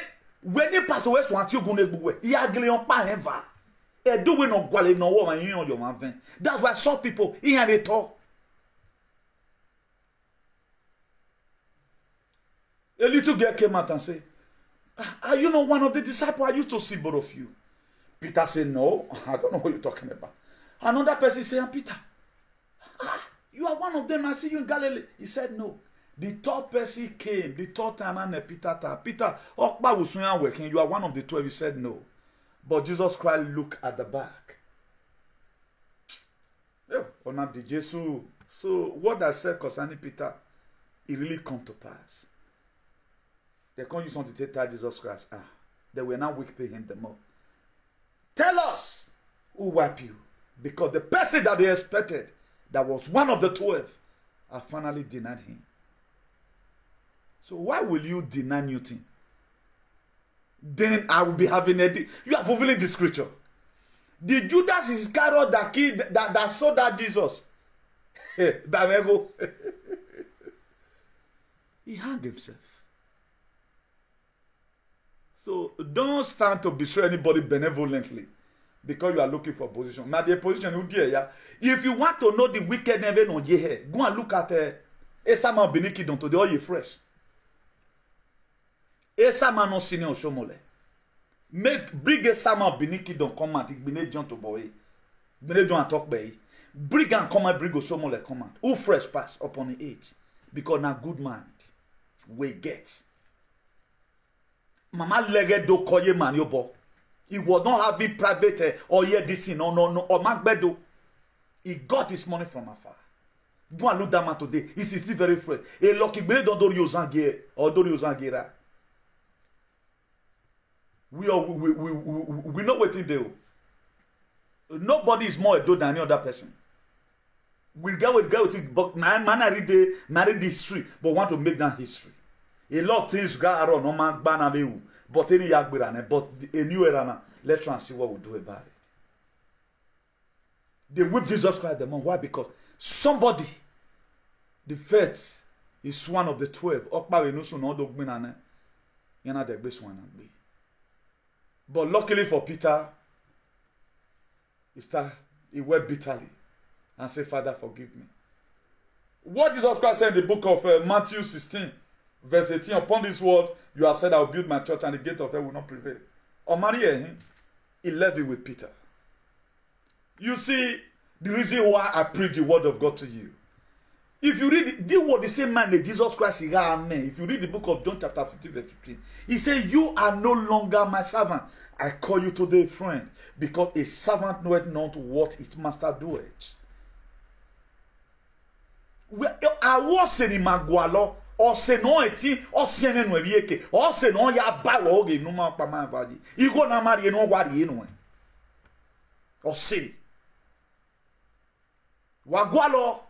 [SPEAKER 2] you pass away, so until you go away, you are going to pay ever. That's why some people, he have a talk. A little girl came out and said, are you not one of the disciples? I used to see both of you. Peter said, no, I don't know what you're talking about. Another person said, I'm Peter. You are one of them. I see you in Galilee. He said, no. The third person came. The third time, and Peter, you are one of the 12. He said, no. But Jesus Christ looked at the back. So what I said concerning Peter, it really come to pass. They can't use something to tell Jesus Christ. They were now wicked him the more. Tell us who wiped you. Because the person that they expected, that was one of the 12, have finally denied him. So why will you deny Newton? Then I will be having you are fulfilling the scripture. The Judas Iscariot that saw that Jesus. He hung himself. So don't stand to betray anybody benevolently because you are looking for position. Now the position, if you want to know the wickedness on your head, go and look at Esama Beniki Don to the oil fresh. Esama no senior Shomole. Bring Esama Beniki Don come out, Bine John to boy. Bine John talk by. Bring and come out, bring Shomole come out. Who fresh pass upon the age? Because now good mind we get. Mama lege do koye man yobo. He was not having private or hear this thing. No. Or Macbedo. He got his money from afar. Go and look that man today. He's still very fresh. A lucky bele don't do Yozange or do Yozangera. We know what to do. Nobody is more a do than any other person. We go with it, but man read the history, but want to make that history. A lot of things got around, no man ban but any yagbirane, but a new era now. Let's try and see what we do about it. They whip Jesus Christ the man. Why? Because somebody, the faith is one of the 12. But luckily for Peter, he wept bitterly and said, Father, forgive me. What Jesus Christ said in the book of Matthew 16, verse 18, upon this word, you have said, I will build my church and the gate of hell will not prevail. Or Maria, he left it with Peter. You see, the reason why I preach the word of God to you. If you read the word, the same man that Jesus Christ is, if you read the book of John chapter 15, verse 15, he said, you are no longer my servant. I call you today a friend, because a servant knoweth not what his master doeth. I was in Magualo, or say no eti, or say no evieke, or say no ya bawo ge no ma pa ma vaji. Igo na mari no wari no. Or say. Wagwalo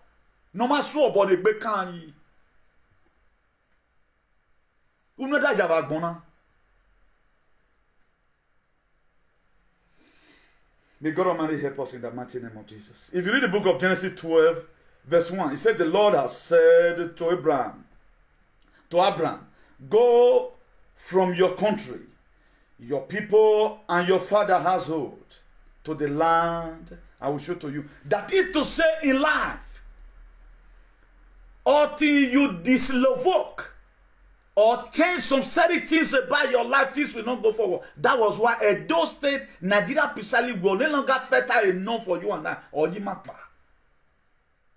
[SPEAKER 2] no ma so obo ne gbe kan yi. Uno da java gbona. May God Almighty help us in the mighty name of Jesus. If you read the book of Genesis 12, verse 1, it said, the Lord has said to Abraham, go from your country, your people, and your father's household to the land I will show to you. That is to say in life, until you dislovoke or change some certain things about your life, things will not go forward. That was why Edo State, Nigeria precisely will no longer fertile enough for you and I, or Yimakpa.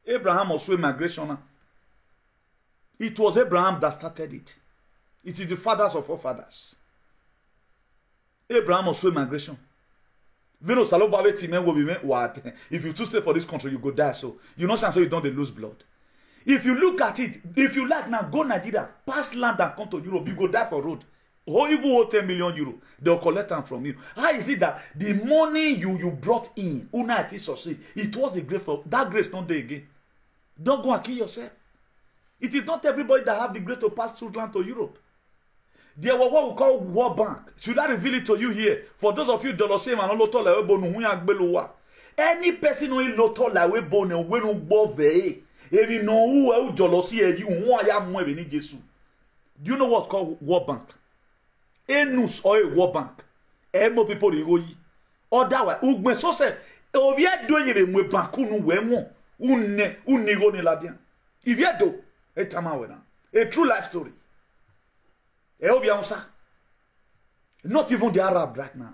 [SPEAKER 2] Abraham also migration. It was Abraham that started it. It is the fathers of all fathers. Abraham also migration. If you too stay for this country, you go die. So you know, so you don't lose blood. If you look at it, if you like now, go Nigeria, pass land and come to Europe, you go die for road. Or even owe 10 million euro, they'll collect them from you. How is it that the money you brought in, it was a grace for that grace not there again? Don't go and kill yourself. It is not everybody that have the grace to pass through land to Europe. There were what we call World Bank. Should I reveal it to you here? For those of you that are saying, any person who is not like we born and we don't bother, every no who jealousy you want ya more than Jesus. Do you know what's called World Bank? Enus or a World Bank. Emo people you go. Otherwise, ugme so say, ovia do ye mwe banku nu wemo unne go ni ladian. If you do, a true life story. Not even the Arab right now.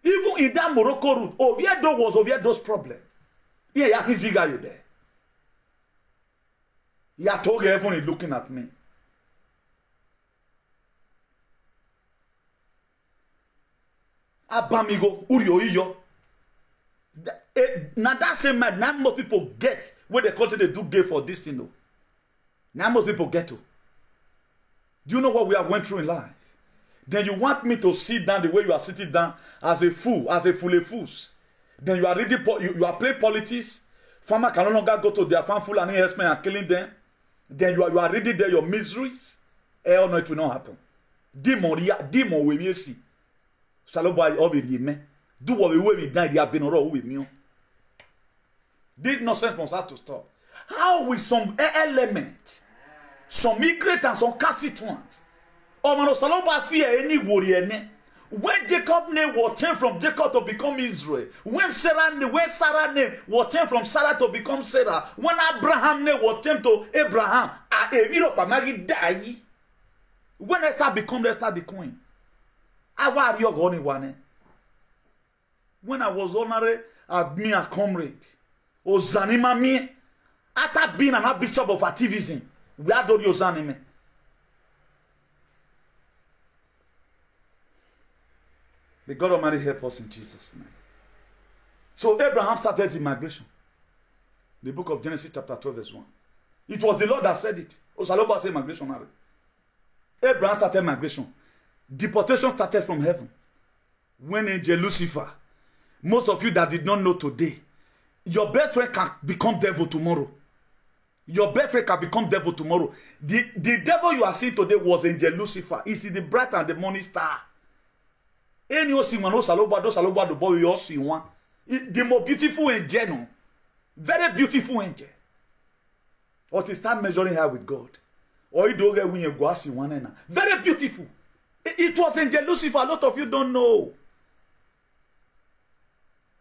[SPEAKER 2] Even in that Morocco route, Oviedo was Oviedo's problem. Yeah, he's you there. Yeah, told everyone looking at me. Abamigo, Uriyo. Now that same man, now most people get where the country they do get for this thing. Now most people get to. Do you know what we have went through in life? Then you want me to sit down the way you are sitting down as a fool, as a fools. Then you are reading, you are playing politics. Farmer can no longer go to their farm full and investment and killing them. Then you are reading there your miseries. Oh no, it will not happen. Demon we me see. Saloba obedi me. Do what we die. They have been all with me. This nonsense must have to stop. How with some element, some migrant and some constituent, or man Saloba fear any warrior. When Jacob name was turned from Jacob to become Israel, when Sarah name was turned from Sarah to become Sarah, when Abraham name was turned to Abraham, die. When Esther become the queen, I was your only one. When I was honored as me a comrade, or Zanima me, after being an bishop of activism, we had all your Zanime. May God Almighty help us in Jesus' name. So Abraham started his migration. The book of Genesis chapter 12 verse 1. It was the Lord that said it. Osaloba said migration. Abraham started migration. Deportation started from heaven. When angel Lucifer, most of you that did not know today, your birthright can become devil tomorrow. Your birthright can become devil tomorrow. The devil you are seeing today was angel Lucifer. He is the bright and the morning star. Any the boy you see one. The more beautiful angel, no? Very beautiful angel. Or to start measuring her with God. Or you don't get when you go see one and very beautiful. It was angel Lucifer. A lot of you don't know.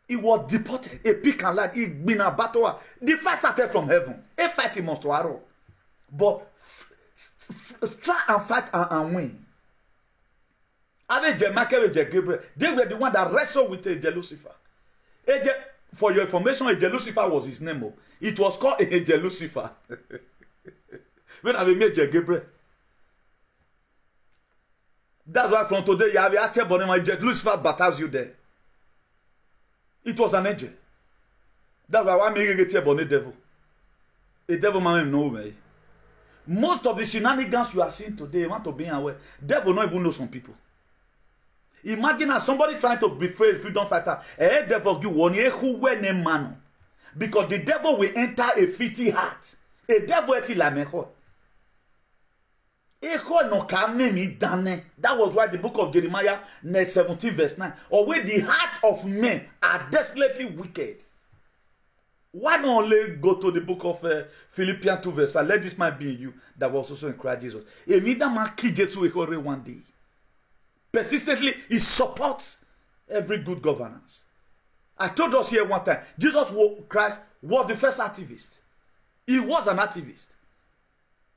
[SPEAKER 2] He was deported. A pick and light. He been a battle. The fight started from heaven. A fight he must arrow. But try and fight and win. They were the one that wrestled with Angel Lucifer. For your information, Angel Lucifer was his name. It was called Angel Lucifer. When I made Gabriel. That's why from today you have a active body. Angel Lucifer battles you there. It was an angel. That's why I make a devil. A devil man know me. Most of the shenanigans you are seeing today, want to be aware. Devil don't even know some people. Imagine as somebody trying to betray a freedom fighter. Devil you one who wear name man. Because the devil will enter a fitty heart. A devil eti la meho. That was why the book of Jeremiah 17 verse 9. Or where the heart of men are desperately wicked. Why not only go to the book of Philippians 2 verse 5? Let this mind be in you that was also in Christ Jesus. One day. Persistently, he supports every good governance. I told us here one time, Jesus Christ was the first activist. He was an activist.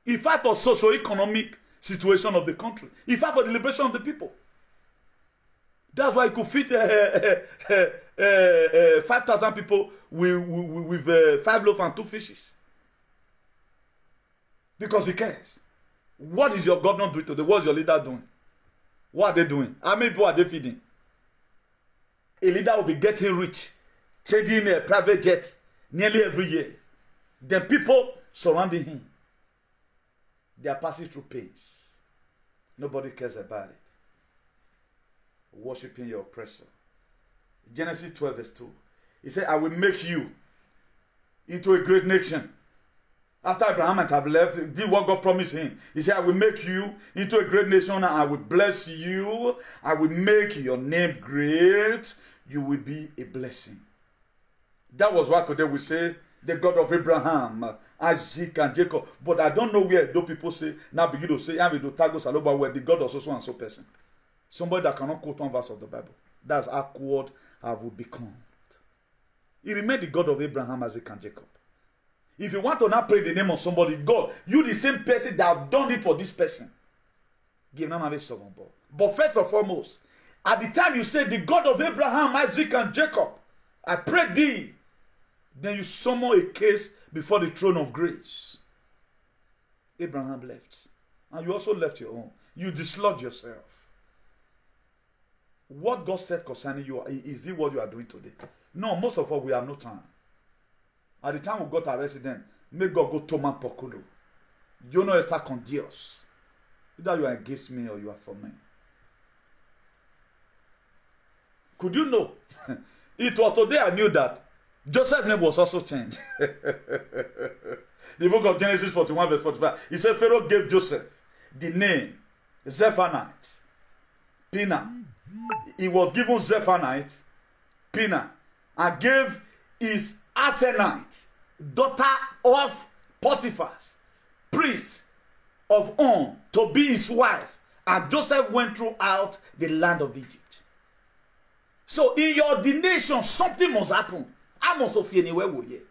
[SPEAKER 2] He fought for socio-economic situation of the country. He fought for the liberation of the people. That's why he could feed 5,000 people with 5 loaves and 2 fishes. Because he cares. What is your governor doing today? What's your leader doing? What are they doing? How many people are they feeding? A leader will be getting rich, trading a private jet nearly every year. Then people surrounding him, they are passing through pains. Nobody cares about it. Worshipping your oppressor. Genesis 12 verse 2. He said, I will make you into a great nation. After Abraham had have left, did what God promised him. He said, I will make you into a great nation, and I will bless you. I will make your name great. You will be a blessing. That was what today we say, the God of Abraham, Isaac, and Jacob. But I don't know where those people say, now begin to say, I'm the Tago Saloba, where the God of so and so person. Somebody that cannot quote one verse of the Bible. That's how awkward I will become. He remained the God of Abraham, Isaac, and Jacob. If you want to now pray the name of somebody, God, you the same person that have done it for this person. Give them a someone. But first and foremost, at the time you say, the God of Abraham, Isaac, and Jacob, I pray thee, then you summon a case before the throne of grace. Abraham left. And you also left your own. You dislodge yourself. What God said concerning you, is it what you are doing today? No, most of us, we have no time. At the time we got arrested, then, make God go toma poculo. You know está con Dios. Either you are against me or you are for me. Could you know? It was today I knew that Joseph's name was also changed. The book of Genesis 41 verse 45. He said Pharaoh gave Joseph the name Zephonite, Pina. He was given Zephonite, Pina, and gave his Asenite, daughter of Potiphar, priest of On, to be his wife. And Joseph went throughout the land of Egypt. So in your ordination, something must happen. I must have anywhere with you.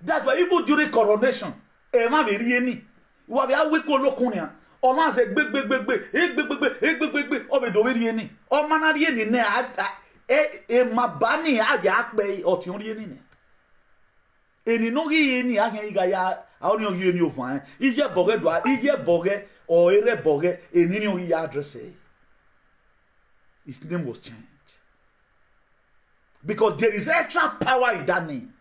[SPEAKER 2] That's why even during coronation, Emma Verieni, you have a week or locunia, or man said, big, or the Verieni, or Manarieni, Mabani, Ayak or Tioni. Eni no gi ni agen iga ya awon yo ni ofan ije boge do ije boge or ere boge eni ni o ya address. His name was changed because there is extra power in that name.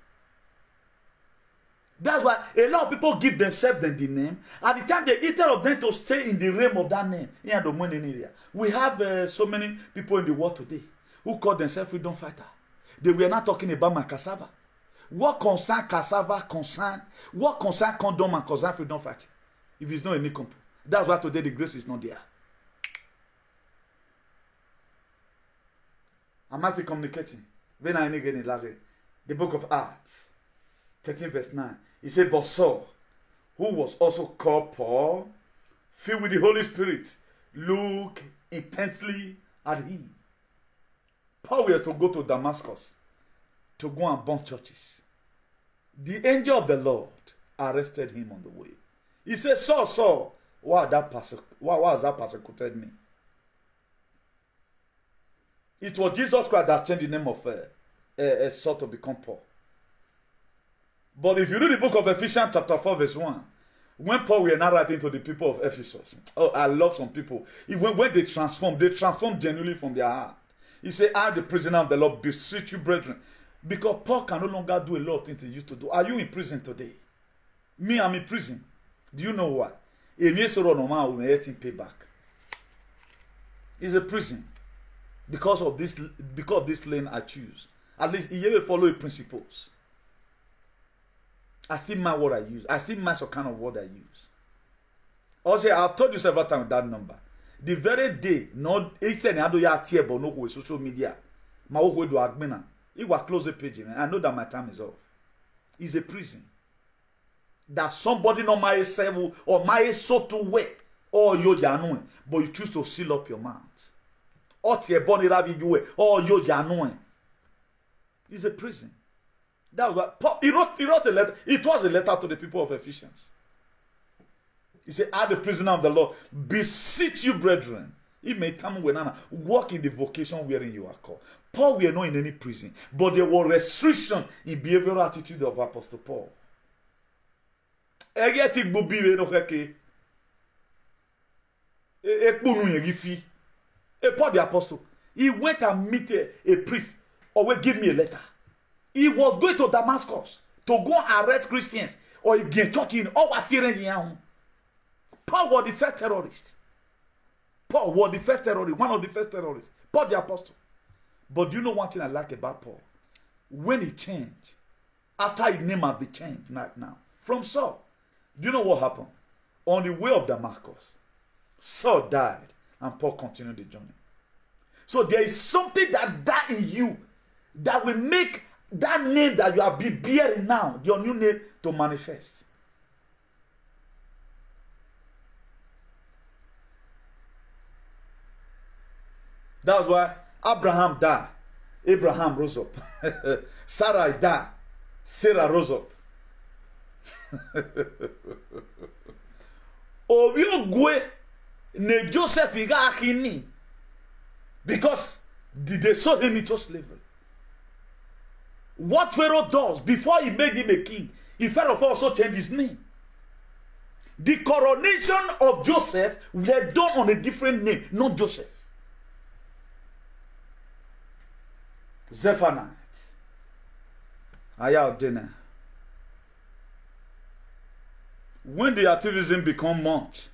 [SPEAKER 2] That's why a lot of people give themselves the name at the time they instead of them to stay in the realm of that name in the money area. We have so many people in the world today who call themselves freedom fighter. They were not talking about my cassava. What concern cassava concern? What concern condom and concern freedom fighting? If it's not a company. That's why today the grace is not there. I'm still communicating. When I get in the book of Acts, 13 verse 9. He said, but Saul, who was also called Paul, filled with the Holy Spirit, looked intently at him. Paul was to go to Damascus to go and burn churches. The angel of the Lord arrested him on the way. He said, Saul, Saul, why has that persecuted me? It was Jesus Christ that changed the name of Saul to become Paul. But if you read the book of Ephesians chapter 4 verse 1, when Paul was narrating to the people of Ephesus, oh, I love some people. When they transform genuinely from their heart. He said, I, the prisoner of the Lord, beseech you, brethren. Because Paul can no longer do a lot of things he used to do. Are you in prison today? Me, I'm in prison. Do you know why? It's a prison. Because of this lane I choose. At least he ever follow principles. I still mind what I use. I still mind some kind of word I use. Also, I've told you several times that number. The very day, no, it's an adoya tier, but no with social media. My way do admin. It was close the page, man. I know that my time is off. It's a prison. That somebody no my serve or my so to way or you janue, but you choose to seal up your mouth. Or tie body ravi you or you janue. It's a prison. That was what Paul, he wrote a letter. It was a letter to the people of Ephesians. He said, I, the prisoner of the Lord, beseech you, brethren. He may come when walk in the vocation wherein you are called. Paul were not in any prison, but there were restrictions in behavioral attitude of Apostle Paul. Egeti gbobiwe no keke. Ekponu yegifi. Paul the apostle. He went and met a priest. Or will give me a letter. He was going to Damascus to go arrest Christians. Or he get church in our fearing. Paul was the first terrorist. Paul was the first terrorist. One of the first terrorists. Paul the apostle. But do you know one thing I like about Paul? When he changed, after his name had been changed right now, from Saul, do you know what happened? On the way of Damascus, Saul died and Paul continued the journey. So there is something that died in you that will make that name that you have been bearing now, your new name, to manifest. That's why Abraham died. Abraham rose up. Sarah died. Sarah rose up. Obiogwe ne Joseph iga akini because they sold him into slavery. What Pharaoh does before he made him a king, Pharaoh also changed his name. The coronation of Joseph was done on a different name, not Joseph. Zephaniah. Aya dinner. When the activism become much,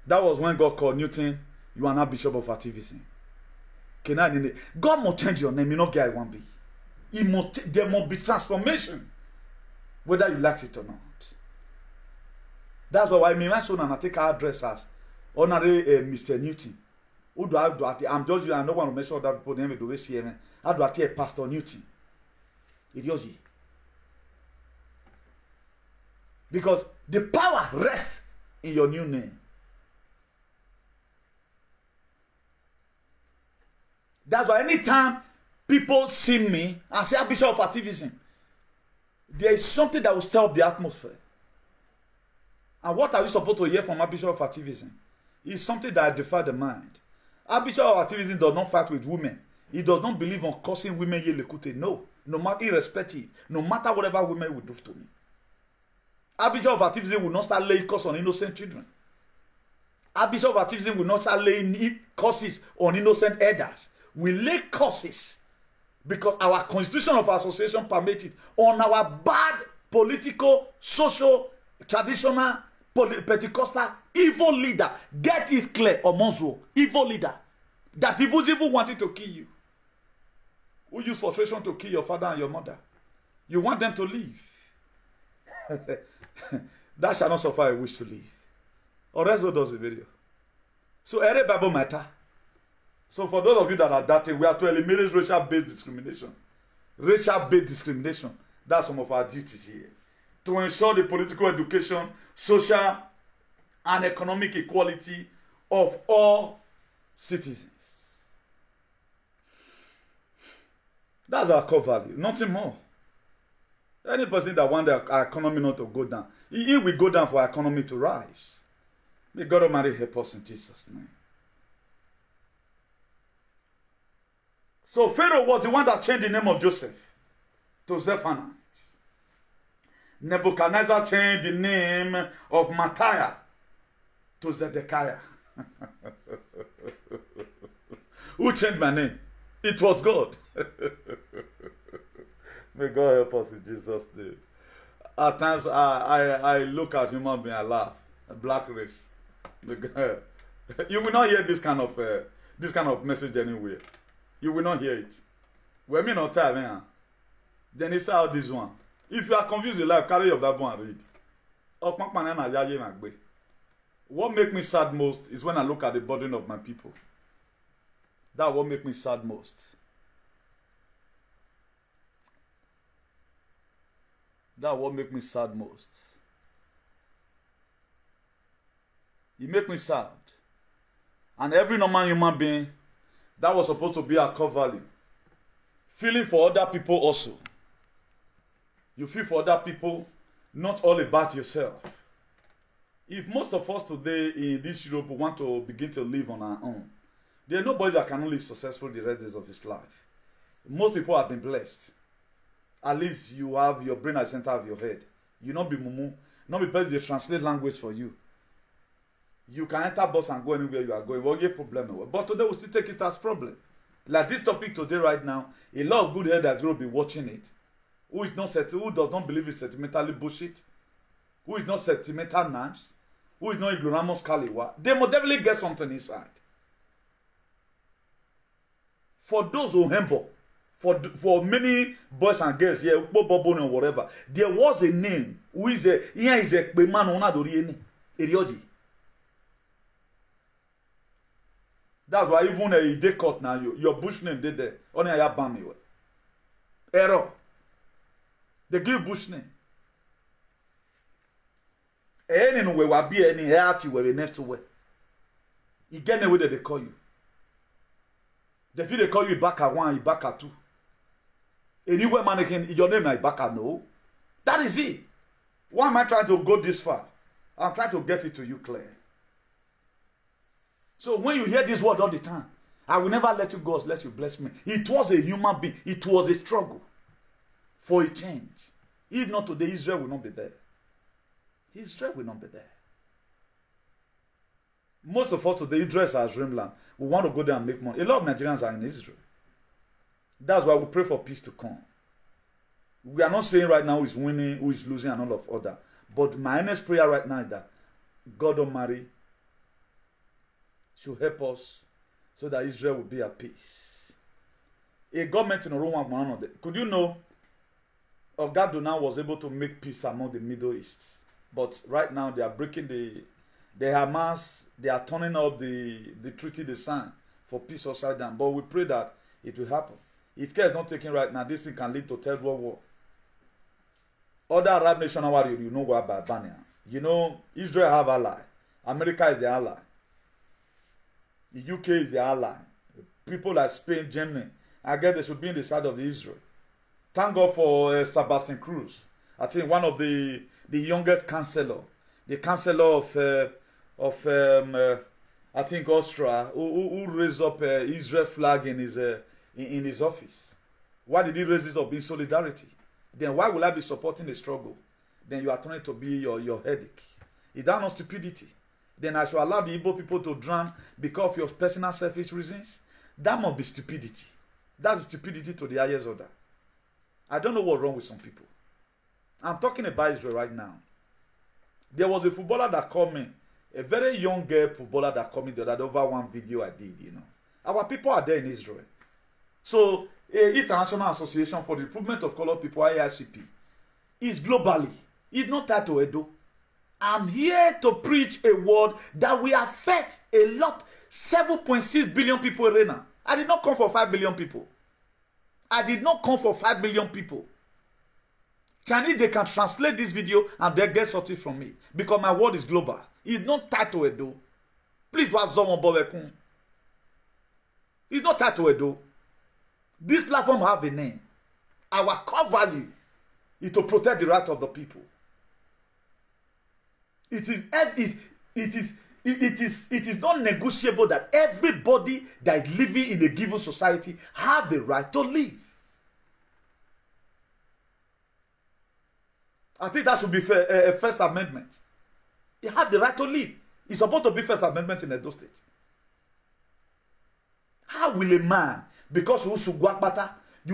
[SPEAKER 2] that was when God called Newton, you are now bishop of activism. God must change your name, you know guy won't be. There must be transformation, whether you like it or not. That's why my son and I take our address as honorary Mr. Newton. Who do I do? I'm just I don't want to mention other people name the way CNN. How do I tell Pastor Newton? Idiocy. Because the power rests in your new name. That's why anytime people see me and say Bishop of activism, there is something that will stir up the atmosphere. And what are we supposed to hear from Bishop of activism? It's something that defy the mind. Bishop of activism does not fight with women. He does not believe on cursing women. No matter irrespective, no matter whatever women will do to me. Bishop of activism will not start laying curses on innocent children. Bishop of activism will not start laying curses on innocent elders. We lay curses because our constitution of association permits it on our bad political, social, traditional, Pentecostal evil leader. Get it clear, Omonzo, evil leader. That people even wanted to kill you. Who use frustration to kill your father and your mother. You want them to leave. That shall not suffer a wish to leave. Or else what does the video? So every Bible matter. So for those of you that are doubting, we have to eliminate racial-based discrimination. Racial-based discrimination. That's some of our duties here. To ensure the political education, social and economic equality of all citizens. That's our core value, nothing more. Any person that wants our economy not to go down, he will go down for our economy to rise. May God Almighty help us in Jesus' name. So Pharaoh was the one that changed the name of Joseph to Zephaniah. Nebuchadnezzar changed the name of Matthiah to Zedekiah. Who changed my name? It was God. May God help us in Jesus' name. At times I look at human being, I laugh. A black race. You will not hear this kind of message anywhere. You will not hear it. When me not time, eh? Then it's out this one. If you are confused in life, carry your Bible and read. What makes me sad most is when I look at the burden of my people. That's what makes me sad most. That's what makes me sad most. It makes me sad. And every normal human being, that was supposed to be our core value. Feeling for other people also. You feel for other people, not all about yourself. If most of us today in this Europe want to begin to live on our own, there's nobody that can live successfully the rest of his life. Most people have been blessed. At least you have your brain at the center of your head. You not be mumu. Not because they translate language for you. You can enter bus and go anywhere you are going. Well, your problem. But today we still take it as problem. Like this topic today right now, a lot of good headers will be watching it. Who does not believe in sentimentally bullshit, who is not sentimental nerves, who is not ignoramus kaliwa, they must definitely get something inside. For those who humble, for many boys and girls here, or whatever, there was a name who is a man on Erioji. That's why even a day cut now, your bush name did there. Only I ban me. Error. They give bush name. Any no way will be any healthy where the next way. You get the way that they call you. They feel they call you Ibaka 1, Ibaka 2. Anywhere mannequin, your name is Ibaka, no. That is it. Why am I trying to go this far? I'm trying to get it to you clear. So when you hear this word all the time, I will never let you go unless you bless me. It was a human being. It was a struggle for a change. If not today, Israel will not be there. Israel will not be there. Most of us today, Israel is our dreamland. We want to go there and make money. A lot of Nigerians are in Israel. That's why we pray for peace to come. We are not saying right now who is winning, who is losing, and all of other. But my earnest prayer right now is that God Almighty should help us so that Israel will be at peace. A government in Rome, could you know, Ogaduna was able to make peace among the Middle East. But right now they are breaking the Hamas, they are turning up the treaty they signed for peace upside down. But we pray that it will happen. If care is not taken right now, this thing can lead to third world war. Other Arab nations, you know what about Albania. You know, Israel have ally. America is the ally. The UK is the ally. People like Spain, Germany, I guess they should be in the side of Israel. Thank God for Sebastian Cruz. I think one of the youngest chancellor, the chancellor of I think Austria, who raised up Israel flag in his office. Why did he raise it up? In solidarity. Then why will I be supporting the struggle? Then you are trying to be your headache. Is that not stupidity? Then I should allow the Igbo people to drown because of your personal selfish reasons? That must be stupidity. That's stupidity to the highest order. I don't know what's wrong with some people. I'm talking about Israel right now. There was a footballer that called me, a very young girl footballer that called me the other over one video I did, you know. Our people are there in Israel. So, International Association for the Improvement of Colored People, IICP, is globally. It's not that to Edo. I'm here to preach a word that will affect a lot, 7.6 billion people in Rena. I did not come for 5 billion people. I did not come for 5 billion people. Chinese, they can translate this video and they get something from me. Because my word is global. It's not tied to Edo. Please watch someone Bobekun. It's not tied to Edo. This platform have a name. Our core value is to protect the rights of the people. It is not negotiable that everybody that is living in a given society have the right to live. I think that should be a First Amendment. You have the right to live. It's supposed to be First Amendment in Edo State. How will a man, because you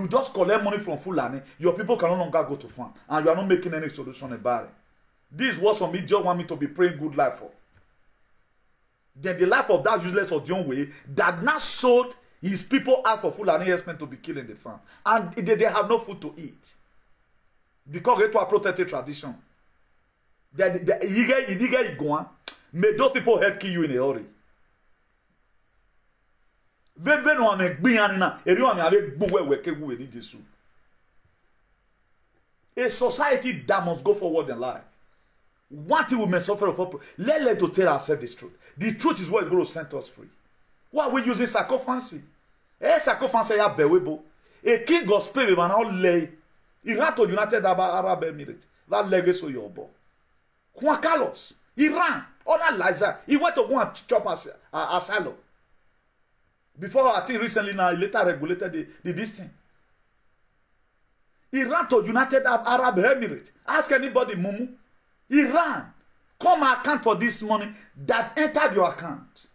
[SPEAKER 2] just collect money from Fulani, your people can no longer go to farm, and you are not making any solution about it? This is what some idiot want me to be praying good life for. Then the life of that useless Ojionwe that now sold his people out for Fulani herdsmen to be killed in the farm. And they have no food to eat. Because they to protect a tradition. May those people help kill you in a hurry. A society that must go forward in life. One thing we may suffer of, let to tell ourselves this truth. The truth is what is going to set us free. Why are we using sarcophagy? Sarcophagy ya bewebo. A king of Spain man all lay. Iran to United Arab Emirates. That legacy your boy. Juan Carlos, Iran, other Liza. He went to go and chop asylum. Before I think recently now he later regulated this thing. Iran to United Arab Emirates. Ask anybody, Mumu. Iran, come account for this money that entered your account.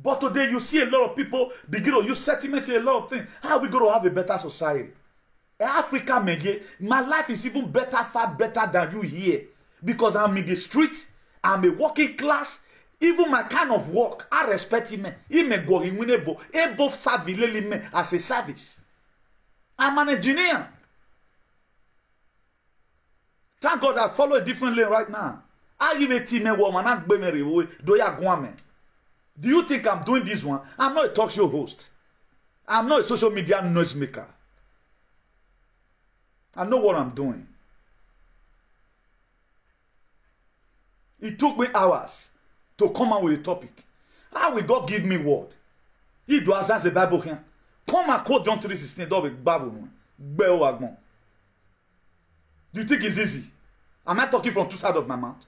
[SPEAKER 2] But today you see a lot of people begin to use sentiment in a lot of things. How are we going to have a better society? Africa, my life is even better, far better than you here. Because I'm in the street, I'm a working class. Even my kind of work, I respect him. Able as a service. I'm an engineer. Thank God I follow a different lane right now. I give a team a woman. Do you think I'm doing this one? I'm not a talk show host. I'm not a social media noisemaker. I know what I'm doing. It took me hours to come out with a topic. How will God give me word? He does answer the Bible here. Come and quote John 3:16. Do you think it's easy? Am I talking from two sides of my mouth?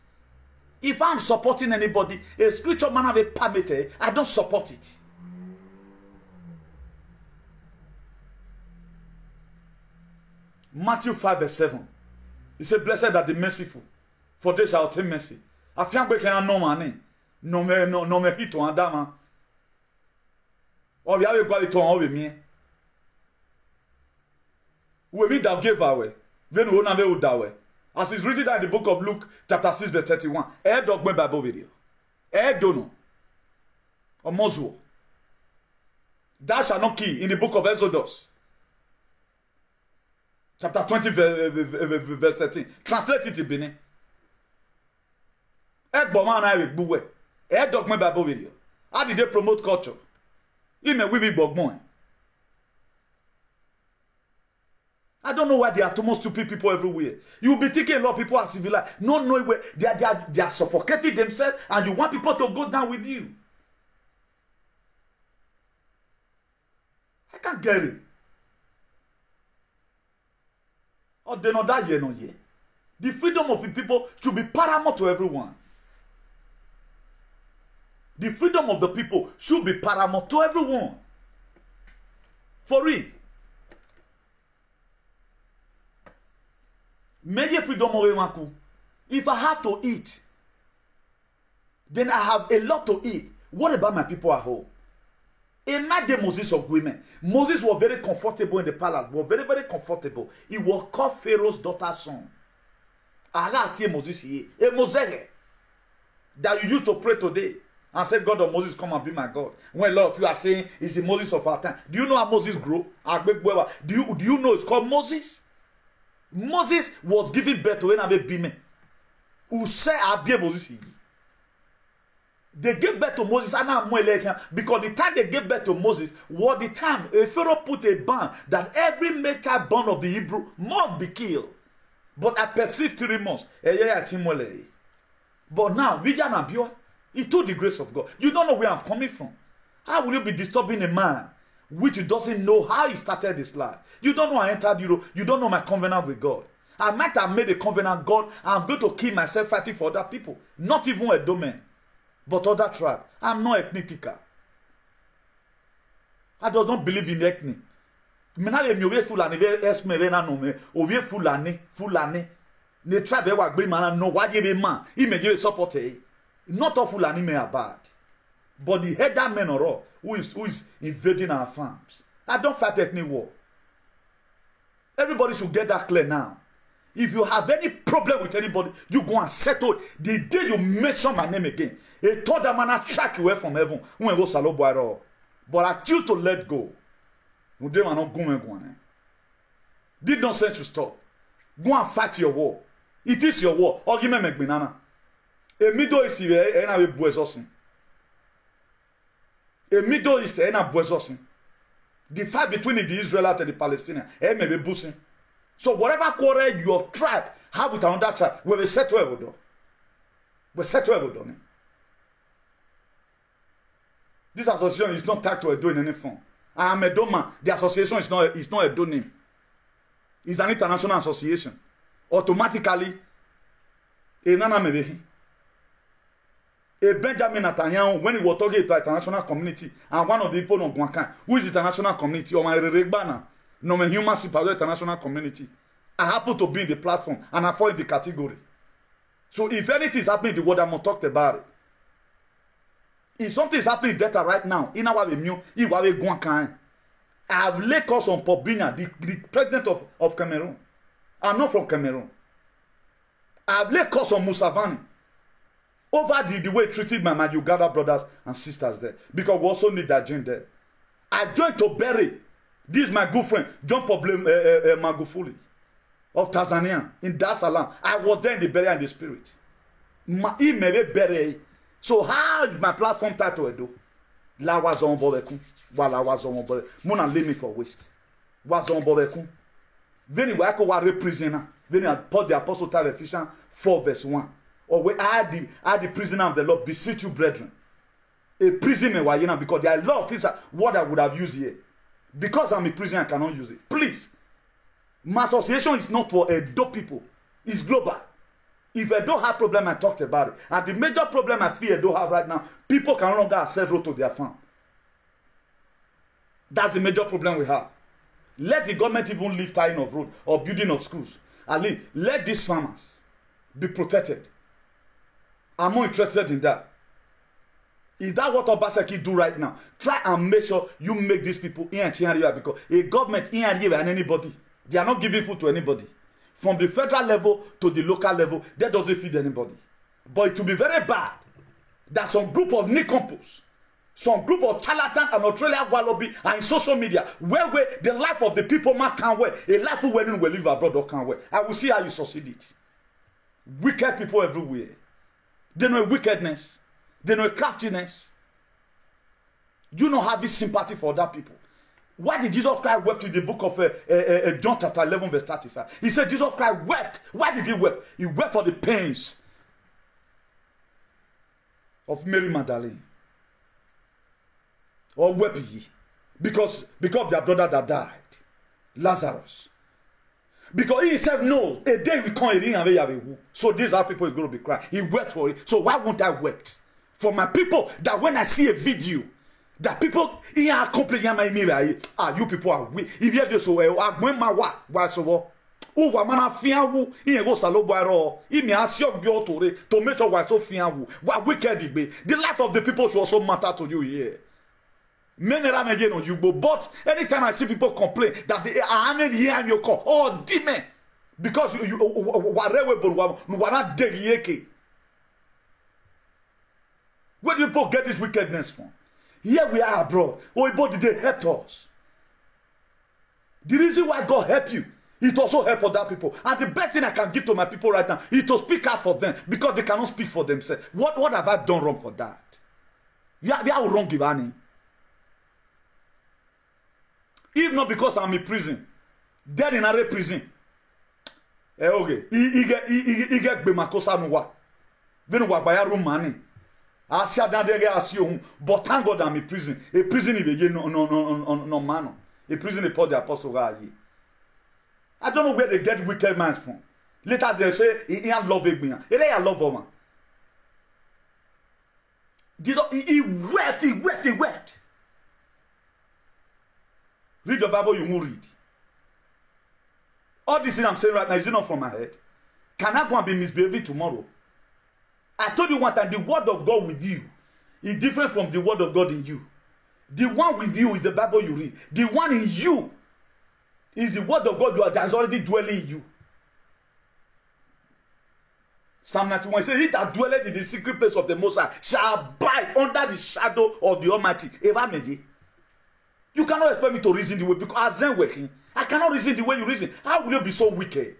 [SPEAKER 2] If I'm supporting anybody, a spiritual man have a permit, I don't support it. Matthew 5:7. He said, blessed are the merciful, for they shall obtain mercy. Afiangbe can no money. No me hito andama. Or we have a quality on over me. We meet that give away. Then we won't have that way. As it's written in the book of Luke, chapter 6, verse 31. Dogme Bible video. Dono. Or Mozuo. Thou shalt not kill in the book of Exodus. Chapter 20, verse 13. Translate it in Benin. Boman I will buwe. Dogme Bible video. How did they promote culture? Ime we be bogmoy. I don't know why there are too much stupid people everywhere. You will be thinking a lot of people are civilized. No where they are suffocating themselves, and you want people to go down with you. I can't get it. Or they not that year, no year. The freedom of the people should be paramount to everyone. The freedom of the people should be paramount to everyone. For real. Media freedom of if I have to eat, then I have a lot to eat. What about my people at home? Imagine Moses of women. Moses was very comfortable in the palace. Was very, very comfortable. He was called Pharaoh's daughter's son. Moses here. A Moses that you used to pray today and say, God of Moses, come and be my God. When a lot of you are saying it's the Moses of our time. Do you know how Moses grew? Do you know it's called Moses? Moses was giving birth to another bime. Who say Abie Moses? They gave birth to Moses because the time they gave birth to Moses was the time a Pharaoh put a ban that every male child born of the Hebrew must be killed. But I perceived 3 months. But now, Vivian Abio, it took the grace of God. You don't know where I'm coming from. How will you be disturbing a man which doesn't know how he started his life? You don't know I entered Europe. You don't know my covenant with God. I might have made a covenant, God, I'm going to kill myself fighting for other people. Not even a domain, but other tribe. I'm not ethnic. I do not believe in ethnic. The tribe ewa gbe mana no why give man he may give support. Not all Fulani men are bad, but the header men are all who is invading our farms. I don't fight ethnic war. Everybody should get that clear now. If you have any problem with anybody, you go and settle. The day you mention my name again, a third man track away from heaven. But I choose to let go. Did not say to stop. Go and fight your war. It is your war. Argument make banana. A Middle East is a boezosin. A Middle East is a boezosin. The fight between the Israelites and the Palestinians may be boosting. So whatever quarrel your tribe have with another tribe, we will settle everything. We settle everything. This association is not tied to a doing any form. I am a doma. The association is not a doing. It's an international association. Automatically, a nana mebehi. A Benjamin Netanyahu, when he was talking to the international community, and one of the people of Gwankan, who is the international community, or my Regbana, no human sympathy international community. I happen to be in the platform and I fall in the category. So if anything is happening in the world, I'm going to talk about it. If something is happening in data right now, in our immune, I have laid calls on Pobinia, the president of Cameroon. I'm not from Cameroon. I have laid calls on Musavani over the way treated my Uganda brothers and sisters there. Because we also need that gene there. I joined to bury. This is my good friend, John Magufuli of Tanzania in Dar es Salaam. I was there in the burial in the spirit. He may bury. So how my platform title do? La was on bobeku. While I was on bobeku. Muna leave me for waste. Was on bobeku. Then we are reprisoner. Then I put the apostle title Ephesians 4 verse 1. Or where I the prisoner of the Lord beseech you, brethren. A prisoner because there are a lot of things that what I would have used here. Because I'm a prisoner, I cannot use it. Please. My association is not for Edo people. It's global. If Edo have problem, I talked about it. And the major problem I feel Edo have right now, people can no longer access road to their farm. That's the major problem we have. Let the government even leave tying of road or building of schools. At least let these farmers be protected. I'm more interested in that. Is that what Obaseki do right now? Try and make sure you make these people in Area because a government in Area and anybody, they are not giving food to anybody. From the federal level to the local level, that doesn't feed anybody. But it will be very bad that some group of nicompos, some group of charlatans and Australia Wallaby are in social media where the life of the people man can't wear, a life who will live abroad or can't wear. I will see how you succeed it. Wicked people everywhere. They know wickedness. They know craftiness. You don't have this sympathy for other people. Why did Jesus Christ wept in the book of John chapter 11 verse 35? He said Jesus Christ wept. Why did he weep? He wept for the pains of Mary Magdalene. Or wept ye? Because of their brother that died, Lazarus. Because he himself knows a day we come in. So this is how people is going to be crying. He wept for it. So why won't I wept? For my people, that when I see a video, that people in our company, you people are weak. If you have so well, when my wife, so who were man fiawu, he go salobo, he may ask your girl to make sure why so fiawu. What wicked be. The life of the people should also matter to you here. But anytime I see people complain that they are here and you call, oh, demon, because you were not dead. Where do people get this wickedness from? Here we are abroad. Oh, but did they help us? The reason why God help you, it also help other people. And the best thing I can give to my people right now is to speak out for them because they cannot speak for themselves. What have I done wrong for that? We are wrong, Givani. If not because I'm in prison, dead in a prison. Okay, he get Bemakosa Nuwa. Benuwa Bayaru money. Asia Dandege assume, but thank God I'm in prison. A prison is no man. A prison is called the Apostle. I don't know where they get wicked man from. Later they say he ain't love me. He ain't love woman. He wept. Read the Bible, you won't read. All this thing I'm saying right now is not from my head. Can I go and be misbehaving tomorrow? I told you one time, the word of God with you is different from the word of God in you. The one with you is the Bible you read. The one in you is the word of God that is already dwelling in you. Psalm 91 says, he that dwelleth in the secret place of the Most High shall abide under the shadow of the Almighty. You cannot expect me to reason the way because I'm working. I cannot reason the way you reason. How will you be so wicked?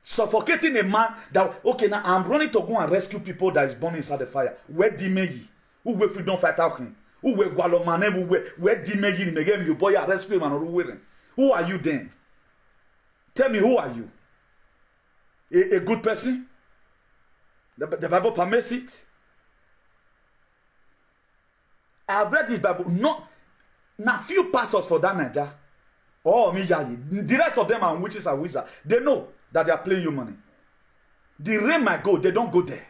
[SPEAKER 2] Suffocating a man that, okay, now I'm running to go and rescue people that is born inside the fire. Where di me? Who will freedom fight out? Who will gwalo manem? Where di me? Megem you boy rescue him and wearing. Who are you then? Tell me, who are you? A good person? The Bible permits it. I've read this Bible. Now few pastors for that Niger. Oh, the rest of them are witches and wizards. They know that they are playing you money. The rain might go, they don't go there.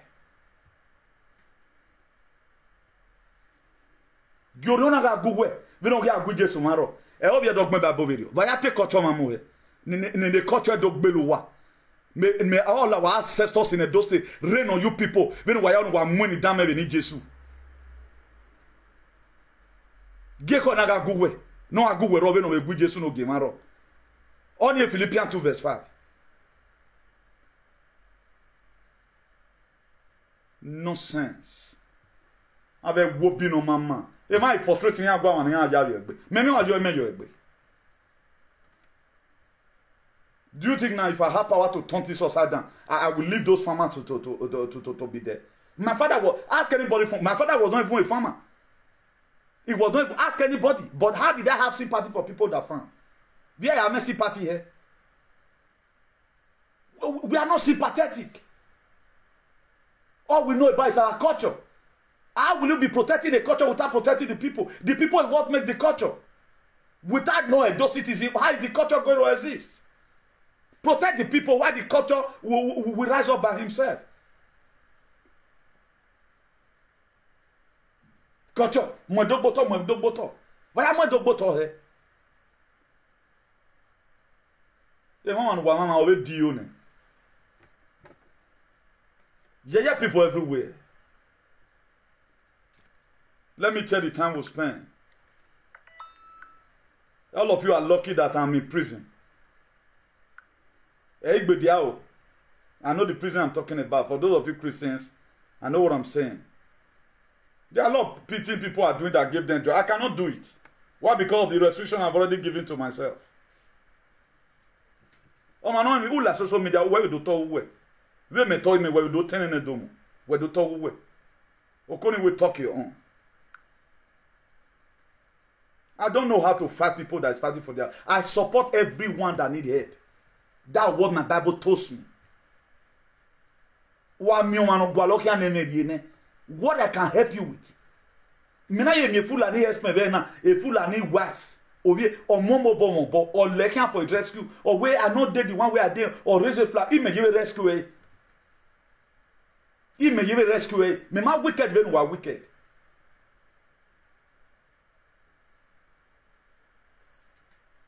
[SPEAKER 2] You don't have a good way. We don't get a good day tomorrow. I hope you don't make a video. But I take a choma. the culture dog below. May all our ancestors in those days rain on you people. Maybe why you want money down maybe need Jesus. Geko naga guwe. No aguwe robe no egu Jesus no gemaro. Only Philippians 2 verse 5. Nonsense. Avec wobi no mama. E mai frustrating ya gwa wan ya aja yo egbe. Me me ajo me yo egbe. Do you think now if I have power to turn this upside down, I will leave those farmers to be there? My father was ask anybody from my father was not even a farmer. He was not even ask anybody. But how did I have sympathy for people that farm? We are a sympathy here. We are not sympathetic. All we know about is our culture. How will you be protecting a culture without protecting the people? The people is what make the culture. Without knowing those citizens, how is the culture going to exist? Protect the people while the culture will rise up by himself. Culture, moi dogboto. Why am I dogboto here? The mama already deal ne. Yeah, people everywhere. Let me tell you the time we spend. All of you are lucky that I'm in prison. I know the prison I'm talking about. For those of you Christians, I know what I'm saying. There are a lot of pitying people are doing that give them joy. I cannot do it. Why? Because of the restriction I've already given to myself. Oh man, who la social media where we do talk where? We me tell me where we do ten in the dome. Where do talk where? Okoni we talk your own. I don't know how to fight people that is fighting for their. I support everyone that need help. That's what my Bible tells me. What I can help you with. Mina ye me fulani esme a fulani wife. Or momo or looking for a rescue, or where I not dead the one way I did, or raise a flag. He may give a rescue. He may give a rescue. Me my wicked when we are wicked.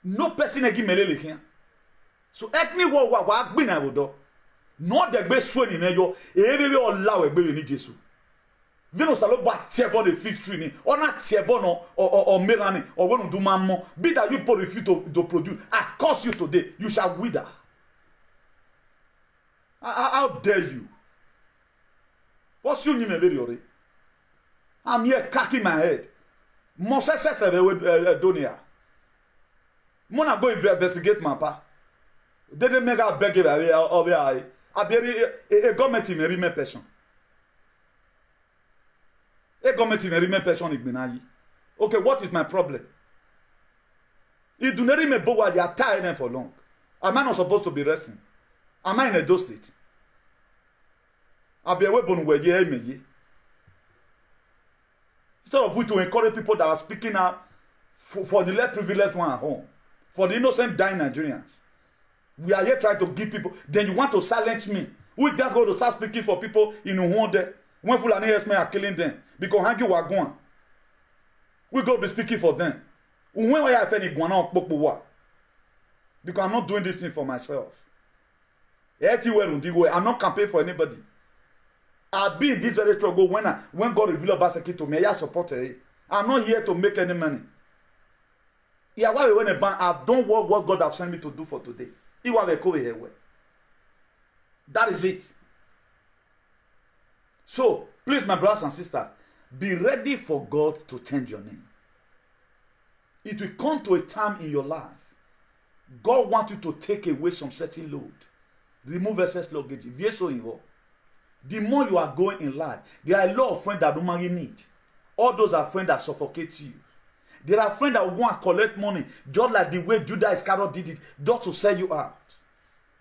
[SPEAKER 2] No person again me here. So let me wa gbin awodo. No de gbe so ni mejo, e be ola we gbe ni Jesu. We no salo ba tiebo the fig tree ni, or na tiebo no or merani or when do mammo, be that you put refuse to produce. I curse you today, you shall wither. How dare you? What's your name, very? I'm here cracking my head. Moses says Donia. Mona go investigate my pa. They didn't make a beg of a government in a remain person. A government in a remain person in okay, what is my problem? You do not remember why you are tired for long. Am I not supposed to be resting? Am I in a dose state? I'll be away from where you hear me. Instead of we to encourage people that are speaking out for the less privileged one at home, for the innocent dying Nigerians. We are here trying to give people. Then you want to silence me. We can't go to start speaking for people in Rwanda. When Fulani herdsmen are killing them. Because Hangi Wagwan. We go to be speaking for them. When I have any Guana because I'm not doing this thing for myself. I'm not campaigning for anybody. I've been in this very struggle when God revealed Obaseki to me. I support it. I'm not here to make any money. Yeah, why we went a ban? I've done what God has sent me to do for today. That is it. So, please, my brothers and sisters, be ready for God to change your name. It will come to a time in your life. God wants you to take away some certain load. Remove excess luggage. If you're so involved, the more you are going in life, there are a lot of friends that don't really need. All those are friends that suffocate you. There are friends that will go and collect money, just like the way Judas Iscariot did it, just to sell you out.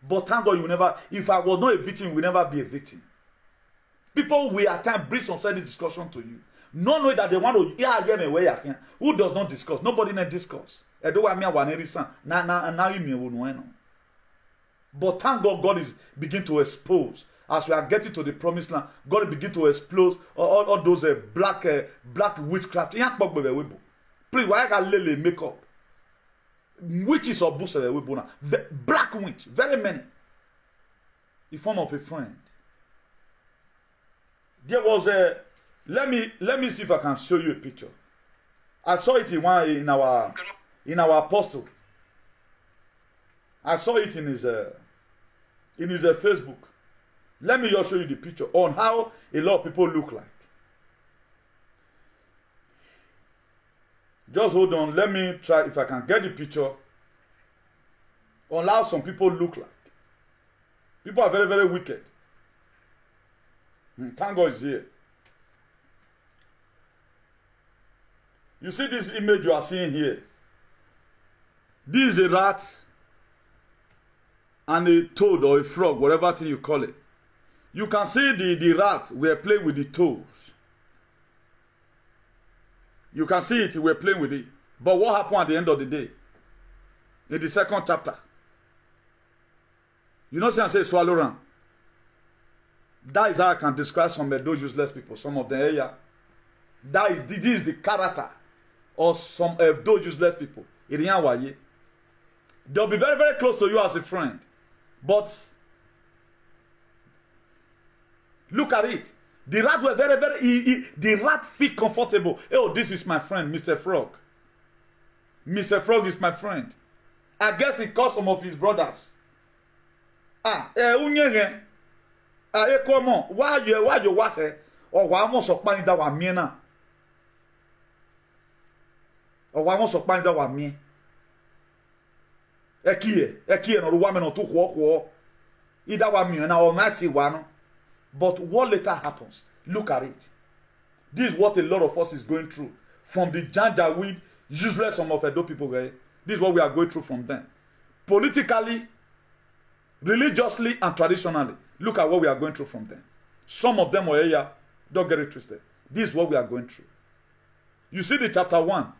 [SPEAKER 2] But thank God you will never, if I was not a victim, you will never be a victim. People will at times bring some certain discussion to you. Not knowing that they want to hear me where you can. Who does not discuss? Nobody can discuss. But thank God, God is beginning to expose. As we are getting to the promised land, God will begin to expose all those black witchcraft. Please, why can't Lele make up? witches of Busele Webuna, black witch, very many, in form of a friend. There was a, let me see if I can show you a picture. I saw it in our apostle. I saw it in his Facebook. Let me just show you the picture on how a lot of people look like. Just hold on. Let me try if I can get the picture on how some people look like. People are very, very wicked. Thank God is here. You see this image you are seeing here. This is a rat and a toad or a frog, whatever thing you call it. You can see the rat were playing with the toes. You can see it, we're playing with it. But what happened at the end of the day? In the second chapter. You know, say I say swallow around. That is how I can describe some of those useless people. Some of them, yeah. This is the character of some of those useless people. They'll be very, very close to you as a friend. But look at it. The rat were very, very, the rat feel comfortable. Oh, this is my friend, Mr. Frog. Mr. Frog is my friend. I guess he called some of his brothers. Unyenge. Comment? Why you wahe? Or why almost a pani that wa miena? Or why almost a pani that wa mien? Ekie no woman or two walk. Either wa miena or mercy one. But what later happens? Look at it. This is what a lot of us is going through. From the janjaweed, useless some of Edo people. This is what we are going through from them. Politically, religiously, and traditionally. Look at what we are going through from them. Some of them are here. Don't get it twisted. This is what we are going through. You see the chapter 1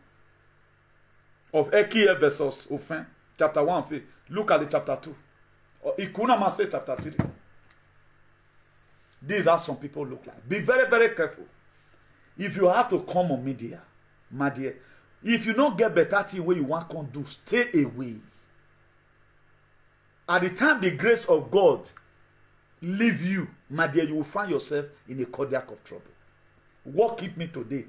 [SPEAKER 2] of Ekie versus Ofen. Chapter 1. Look at the chapter 2. Or Ikuna Mase chapter 3. These are some people look like. Be very, very careful. If you have to come on media, my dear, if you don't get better thing where you want to do, stay away. At the time the grace of God leave you, my dear, you will find yourself in a cardiac of trouble. What keep me today?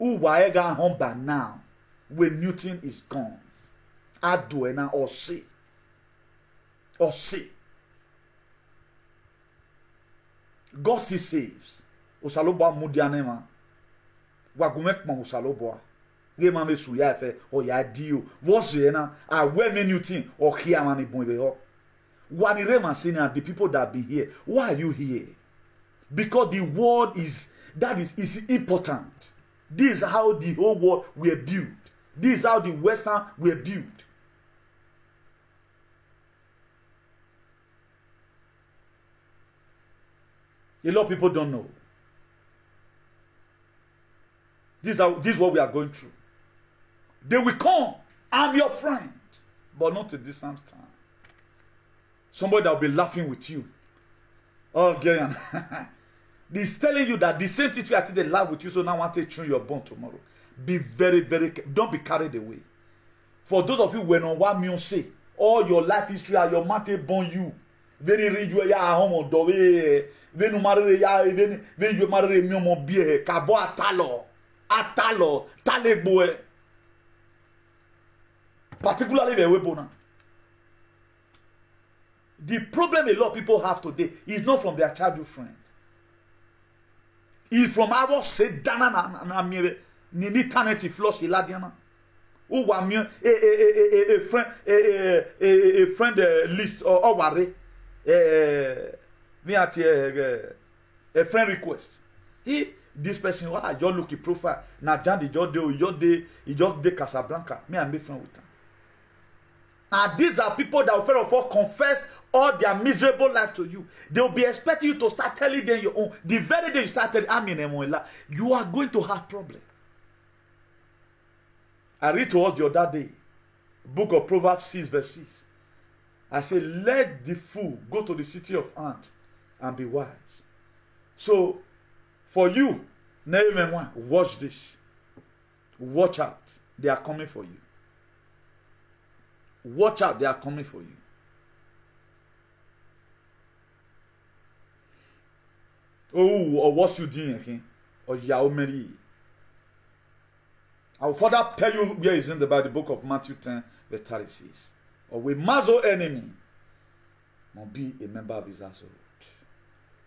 [SPEAKER 2] Uwaega home by now, when Newton is gone. Aduena or say. Or say. God still saves. Osaloboa mudianema. Wagumekma osaloboa. Gema me suya fe o ya dio. Wosena a we new thing or here mani bonbe ho. Wanirema senior the people that be here. Why are you here? Because the world is important. This is how the whole world were built. This is how the Western were built. A lot of people don't know. This is what we are going through. They will come. I'm your friend. But not at this time. Somebody that will be laughing with you. Oh, Gillian. He's telling you that the same situation they laugh with you, so now I want to tune your bone tomorrow. Be very, very careful. Don't be carried away. For those of you who know what me say, all your life history and your matter born you. Very read you ya home do we venu marere ya venu you marere mi omo bie kabo atalo talebo particularly the webona. The problem a lot of people have today is not from their childhood friend. It's from our say dana na mire ni eternity flush iladiana. Who wa mi a friend list or worry. A friend request. This person, I just look at profile. Now, Jan, he just de Casablanca. Me, I make friend with them. And these are people that will first of all confess all their miserable life to you. They will be expecting you to start telling them your own. The very day you start telling you are going to have problem. I read to us the other day, book of Proverbs 6 verse 6. I say, let the fool go to the city of ants and be wise. So, for you, watch this. Watch out. They are coming for you. Watch out, they are coming for you. Oh, or what you doing here? Or Yaomeri. I will further tell you where is in the book of Matthew 10, verse 36. Or we muzzle enemy, must be a member of his household.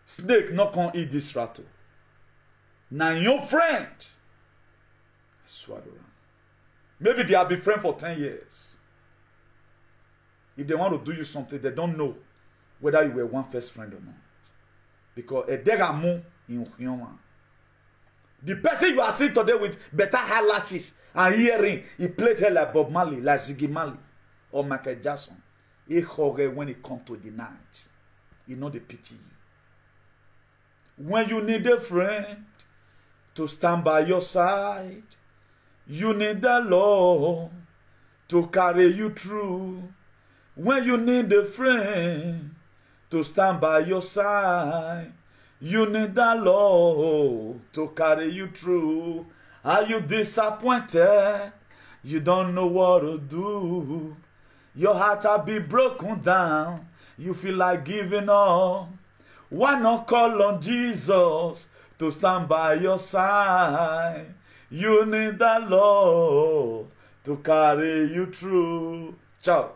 [SPEAKER 2] Snake not gonna eat this rattle. Now your friend, swallow around. Maybe they have been friends for 10 years. If they want to do you something, they don't know whether you were one first friend or not. Because a degamo in human. The person you are seeing today with better eyelashes and hearing, he played her like Bob Marley, like Ziggy Marley, or Michael Jackson. He hurry when it comes to the night. You know the pity. When you need a friend to stand by your side, you need the Lord to carry you through. When you need a friend to stand by your side, you need the Lord to carry you through. Are you disappointed? You don't know what to do. Your heart has been broken down. You feel like giving up. Why not call on Jesus to stand by your side? You need the Lord to carry you through. Ciao.